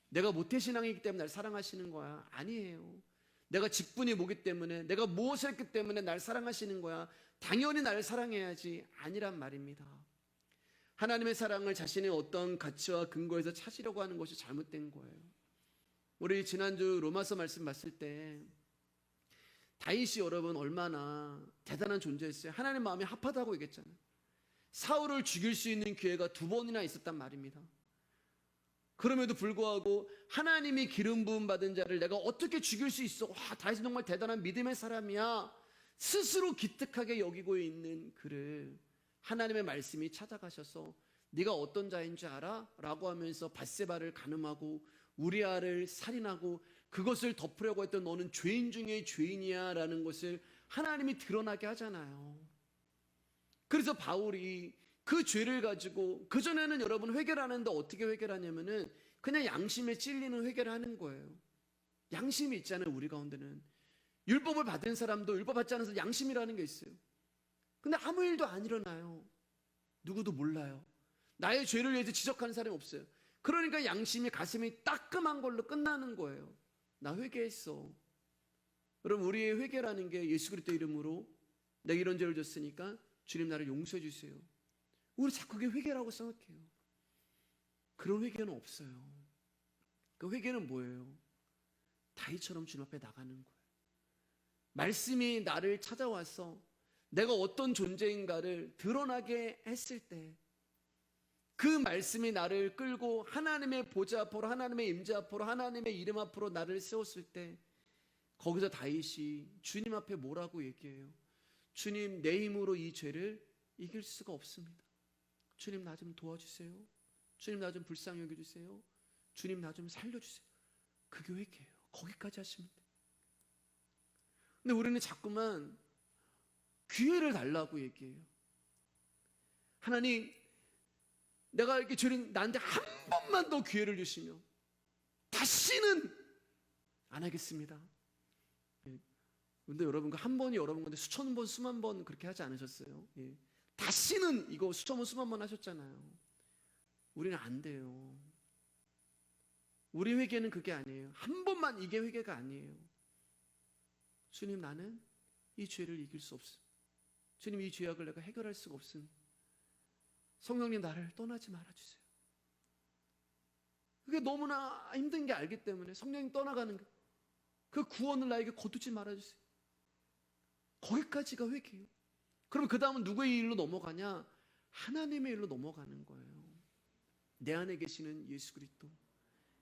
내가 모태신앙이기 때문에 날 사랑하시는 거야? 아니에요. 내가 직분이 뭐기 때문에, 내가 무엇을 했기 때문에 날 사랑하시는 거야? 당연히 나를 사랑해야지. 아니란 말입니다. 하나님의 사랑을 자신의 어떤 가치와 근거에서 찾으려고 하는 것이 잘못된 거예요. 우리 지난주 로마서 말씀 봤을 때 다윗이 여러분 얼마나 대단한 존재였어요. 하나님 마음이 합하다고 얘기했잖아요. 사울을 죽일 수 있는 기회가 2번이나 있었단 말입니다. 그럼에도 불구하고 하나님이 기름 부음 받은 자를 내가 어떻게 죽일 수 있어? 와, 다윗은 정말 대단한 믿음의 사람이야. 스스로 기특하게 여기고 있는 그를 하나님의 말씀이 찾아가셔서 네가 어떤 자인 줄 알아? 라고 하면서 밧세바를 간음하고 우리아를 살인하고 그것을 덮으려고 했던 너는 죄인 중에 죄인이야 라는 것을 하나님이 드러나게 하잖아요. 그래서 바울이 그 죄를 가지고, 그전에는 여러분 회개를 하는데 어떻게 회개를 하냐면은 그냥 양심에 찔리는 회개를 하는 거예요. 양심이 있잖아요. 우리 가운데는 율법을 받은 사람도 율법 받지 않은 사람 양심이라는 게 있어요. 근데 아무 일도 안 일어나요. 누구도 몰라요. 나의 죄를 위해서 지적하는 사람이 없어요. 그러니까 양심이 가슴이 따끔한 걸로 끝나는 거예요. 나 회개했어. 여러분, 우리의 회개라는 게 예수 그리스도 이름으로 내가 이런 죄를 졌으니까 주님 나를 용서해 주세요. 우리 자꾸 그게 회개라고 생각해요. 그런 회개는 없어요. 그 회개는 뭐예요? 다윗처럼 주님 앞에 나가는 거예요. 말씀이 나를 찾아와서 내가 어떤 존재인가를 드러나게 했을 때 그 말씀이 나를 끌고 하나님의 보좌 앞으로, 하나님의 임재 앞으로, 하나님의 이름 앞으로 나를 세웠을 때 거기서 다윗이 주님 앞에 뭐라고 얘기해요? 주님, 내 힘으로 이 죄를 이길 수가 없습니다. 주님, 나 좀 도와주세요. 주님, 나 좀 불쌍히 여겨주세요. 주님, 나 좀 살려주세요. 그게 회개예요. 거기까지 하시면 돼요. 근데 우리는 자꾸만 기회를 달라고 얘기해요. 하나님, 내가 이렇게 죄를 나한테 한 번만 더 기회를 주시면 다시는 안 하겠습니다. 근데 여러분, 그 한 번이 여러분 건데 수천 번, 수만 번 그렇게 하지 않으셨어요? 예. 다시는 이거 수천 번, 수만 번 하셨잖아요. 우리는 안 돼요. 우리 회개는 그게 아니에요. 한 번만, 이게 회개가 아니에요. 주님, 나는 이 죄를 이길 수 없습니다. 주님, 이 죄악을 내가 해결할 수가 없습니다. 성령님, 나를 떠나지 말아주세요. 그게 너무나 힘든 게 알기 때문에 성령님 떠나가는 그 구원을 나에게 거두지 말아주세요. 거기까지가 회개예요. 그럼 그 다음은 누구의 일로 넘어가냐? 하나님의 일로 넘어가는 거예요. 내 안에 계시는 예수 그리스도,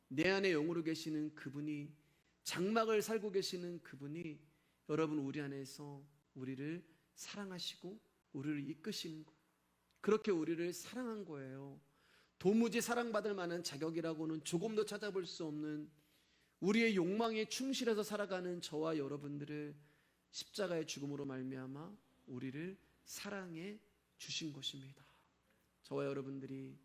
내 안에 영으로 계시는 그분이, 장막을 살고 계시는 그분이 여러분 우리 안에서 우리를 사랑하시고 우리를 이끄시는 거예요. 그렇게 우리를 사랑한 거예요. 도무지 사랑받을 만한 자격이라고는 조금도 찾아볼 수 없는 우리의 욕망에 충실해서 살아가는 저와 여러분들을 십자가의 죽음으로 말미암아 우리를 사랑해 주신 것입니다. 저와 여러분들이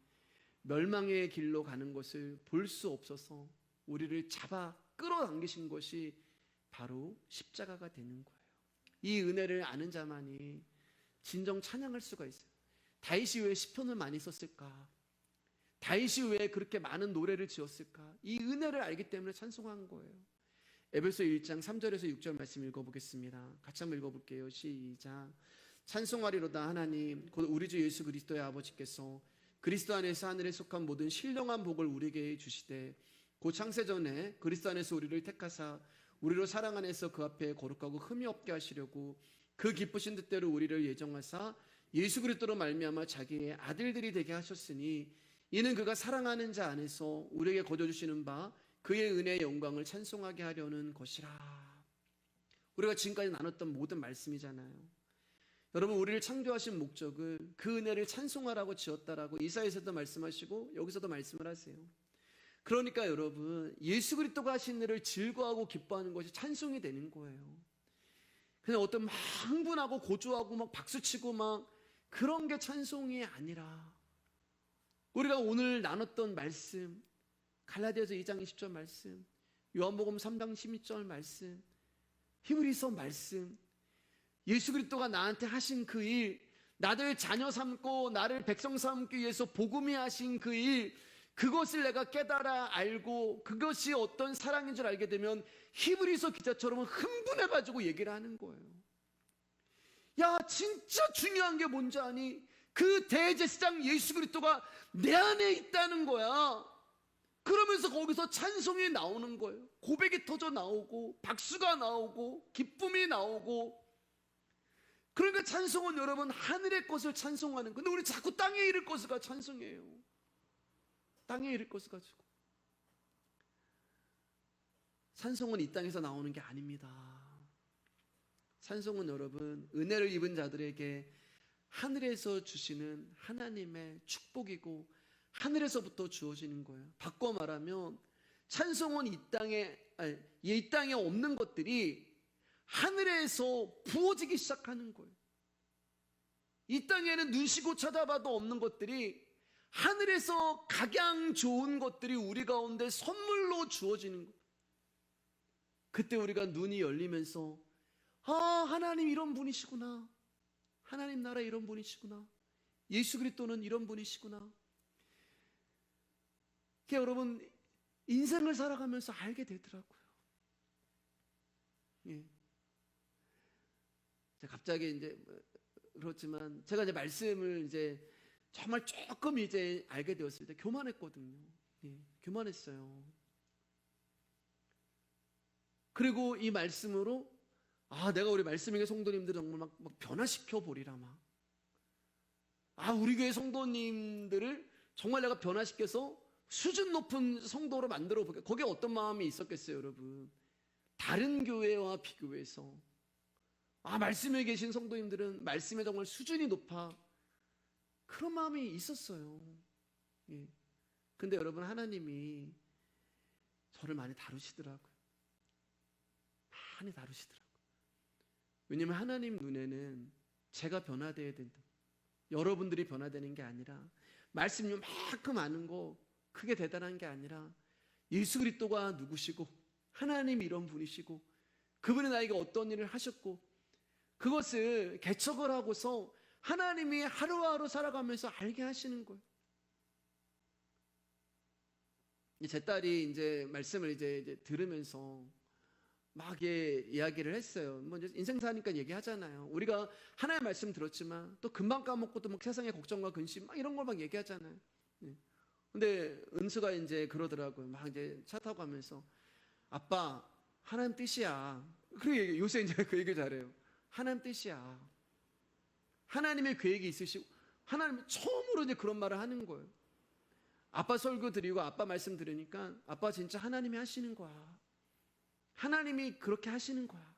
멸망의 길로 가는 것을 볼 수 없어서 우리를 잡아 끌어당기신 것이 바로 십자가가 되는 거예요. 이 은혜를 아는 자만이 진정 찬양할 수가 있어요. 다윗이 왜 시편을 많이 썼을까? 다윗이 왜 그렇게 많은 노래를 지었을까? 이 은혜를 알기 때문에 찬송한 거예요. 에베소 1장 3절에서 6절 말씀 읽어보겠습니다. 같이 한번 읽어볼게요. 시작. 찬송하리로다 하나님 곧 우리 주 예수 그리스도의 아버지께서 그리스도 안에서 하늘에 속한 모든 신령한 복을 우리에게 주시되 곧 창세전에 그리스도 안에서 우리를 택하사 우리로 사랑 안에서 그 앞에 거룩하고 흠이 없게 하시려고 그 기쁘신 뜻대로 우리를 예정하사 예수 그리스도로 말미암아 자기의 아들들이 되게 하셨으니 이는 그가 사랑하는 자 안에서 우리에게 거둬주시는 바 그의 은혜의 영광을 찬송하게 하려는 것이라. 우리가 지금까지 나눴던 모든 말씀이잖아요. 여러분, 우리를 창조하신 목적을 그 은혜를 찬송하라고 지었다라고 이사야에서도 말씀하시고 여기서도 말씀을 하세요. 그러니까 여러분, 예수 그리스도가 하신 일을 즐거워하고 기뻐하는 것이 찬송이 되는 거예요. 그냥 어떤 막 흥분하고 고조하고 막 박수치고 막 그런 게 찬송이 아니라, 우리가 오늘 나눴던 말씀, 갈라디아서 2장 20절 말씀, 요한복음 3장 12절 말씀, 히브리서 말씀, 예수 그리스도가 나한테 하신 그 일, 나를 자녀 삼고 나를 백성 삼기 위해서 복음이 하신 그 일, 그것을 내가 깨달아 알고 그것이 어떤 사랑인 줄 알게 되면 히브리서 기자처럼 흥분해가지고 얘기를 하는 거예요. 야, 진짜 중요한 게 뭔지 아니? 그 대제사장 예수 그리스도가 내 안에 있다는 거야. 그러면서 거기서 찬송이 나오는 거예요. 고백이 터져 나오고 박수가 나오고 기쁨이 나오고. 그러니까 찬송은 여러분 하늘의 것을 찬송하는. 근데 우리 자꾸 땅에 이를 것을 가지고 찬송해요. 땅에 이를 것을 가지고. 찬송은 이 땅에서 나오는 게 아닙니다. 찬송은 여러분 은혜를 입은 자들에게 하늘에서 주시는 하나님의 축복이고 하늘에서부터 주어지는 거예요. 바꿔 말하면 찬송은 이 땅에 없는 것들이 하늘에서 부어지기 시작하는 거예요. 이 땅에는 눈시고 찾아봐도 없는 것들이 하늘에서 각양 좋은 것들이 우리 가운데 선물로 주어지는 거예요. 그때 우리가 눈이 열리면서 하나님 이런 분이시구나, 하나님 나라 이런 분이시구나, 예수 그리스도는 이런 분이시구나. 여러분 인생을 살아가면서 알게 되더라고요. 예. 갑자기 이제 그렇지만 제가 이제 말씀을 이제 정말 조금 이제 알게 되었을 때 교만했거든요. 예, 교만했어요. 그리고 이 말씀으로 내가 우리 말씀에게 성도님들 정말 막 변화시켜 보리라 막. 우리 교회 성도님들을 정말 내가 변화시켜서 수준 높은 성도로 만들어 볼게. 거기에 어떤 마음이 있었겠어요, 여러분? 다른 교회와 비교해서 말씀에 계신 성도님들은 말씀에 정말 수준이 높아. 그런 마음이 있었어요. 예. 근데 여러분 하나님이 저를 많이 다루시더라고요. 많이 다루시더라고요. 왜냐면 하나님 눈에는 제가 변화되어야 된다. 여러분들이 변화되는 게 아니라, 말씀이 만큼 아는 거 크게 대단한 게 아니라 예수 그리스도가 누구시고 하나님 이런 분이시고 그분이 나에게 어떤 일을 하셨고 그것을 개척을 하고서 하나님이 하루하루 살아가면서 알게 하시는 거예요. 제 딸이 이제 말씀을 이제 들으면서 막 이야기를 했어요. 뭐 이제 인생 사니까 얘기하잖아요. 우리가 하나님의 말씀 들었지만 또 금방 까먹고 또 막 세상의 걱정과 근심 막 이런 걸 막 얘기하잖아요. 근데 은수가 이제 그러더라고요. 막 이제 차 타고 가면서 아빠 하나님 뜻이야. 그리고 요새 이제 그 얘기 잘해요. 하나님 뜻이야. 하나님의 계획이 있으시고 하나님이 처음으로 이제 그런 말을 하는 거예요. 아빠 설교 드리고 아빠 말씀 들으니까 아빠 진짜 하나님이 하시는 거야. 하나님이 그렇게 하시는 거야.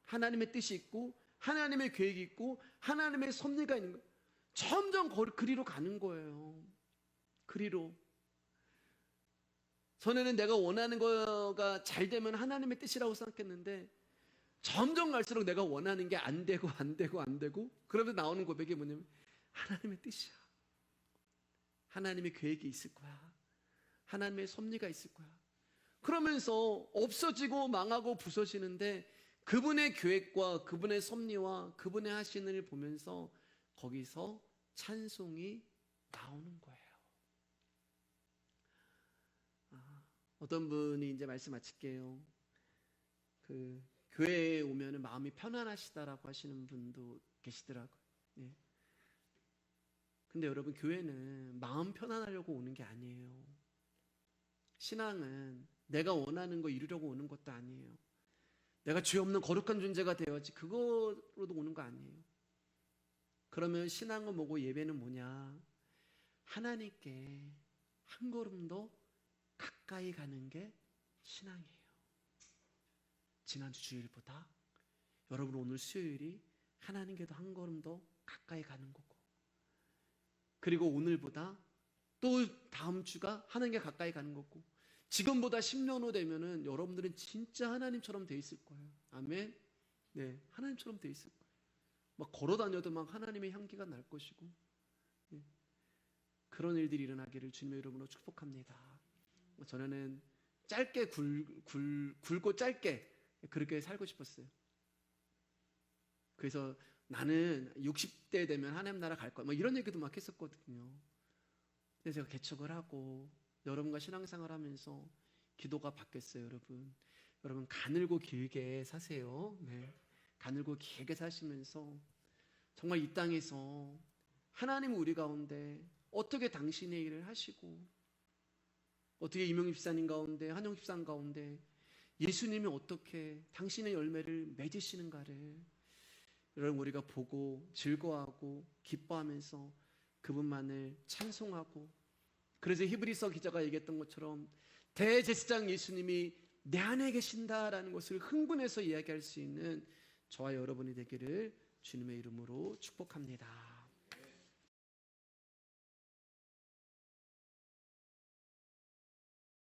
하나님의 뜻이 있고 하나님의 계획이 있고 하나님의 섭리가 있는 거예요. 점점 그리로 가는 거예요. 그리로. 전에는 내가 원하는 거가 잘 되면 하나님의 뜻이라고 생각했는데 점점 갈수록 내가 원하는 게 안 되고 그러면서 나오는 고백이 뭐냐면 하나님의 뜻이야. 하나님의 계획이 있을 거야. 하나님의 섭리가 있을 거야. 그러면서 없어지고 망하고 부서지는데 그분의 계획과 그분의 섭리와 그분의 하시는 일을 보면서 거기서 찬송이 나오는 거예요. 어떤 분이 이제 말씀 마칠게요. 교회에 오면 마음이 편안하시다라고 하시는 분도 계시더라고요. 예. 근데 여러분 교회는 마음 편안하려고 오는 게 아니에요. 신앙은 내가 원하는 거 이루려고 오는 것도 아니에요. 내가 죄 없는 거룩한 존재가 되어야지. 그거로도 오는 거 아니에요. 그러면 신앙은 뭐고 예배는 뭐냐? 하나님께 한 걸음 더 가까이 가는 게 신앙이에요. 지난주 주일보다 여러분 오늘 수요일이 하나님께도 한 걸음 더 가까이 가는 거고, 그리고 오늘보다 또 다음 주가 하나님께 가까이 가는 거고, 지금보다 10년 후 되면은 여러분들은 진짜 하나님처럼 돼 있을 거예요. 아멘. 네, 하나님처럼 돼 있을 거예요. 막 걸어 다녀도 막 하나님의 향기가 날 것이고, 네. 그런 일들이 일어나기를 주님의 이름으로 축복합니다. 저는 짧게 굵고 짧게 그렇게 살고 싶었어요. 그래서 나는 60대 되면 하나님 나라 갈 거야, 뭐 이런 얘기도 막 했었거든요. 근데 제가 개척을 하고 여러분과 신앙생활 하면서 기도가 바뀌었어요. 여러분 가늘고 길게 사세요. 네. 가늘고 길게 사시면서 정말 이 땅에서 하나님 우리 가운데 어떻게 당신의 일을 하시고, 어떻게 이명희 집사님 가운데, 한영 집사님 가운데 예수님이 어떻게 당신의 열매를 맺으시는가를 여러분 우리가 보고 즐거워하고 기뻐하면서 그분만을 찬송하고, 그래서 히브리서 기자가 얘기했던 것처럼 대제사장 예수님이 내 안에 계신다라는 것을 흥분해서 이야기할 수 있는 저와 여러분이 되기를 주님의 이름으로 축복합니다.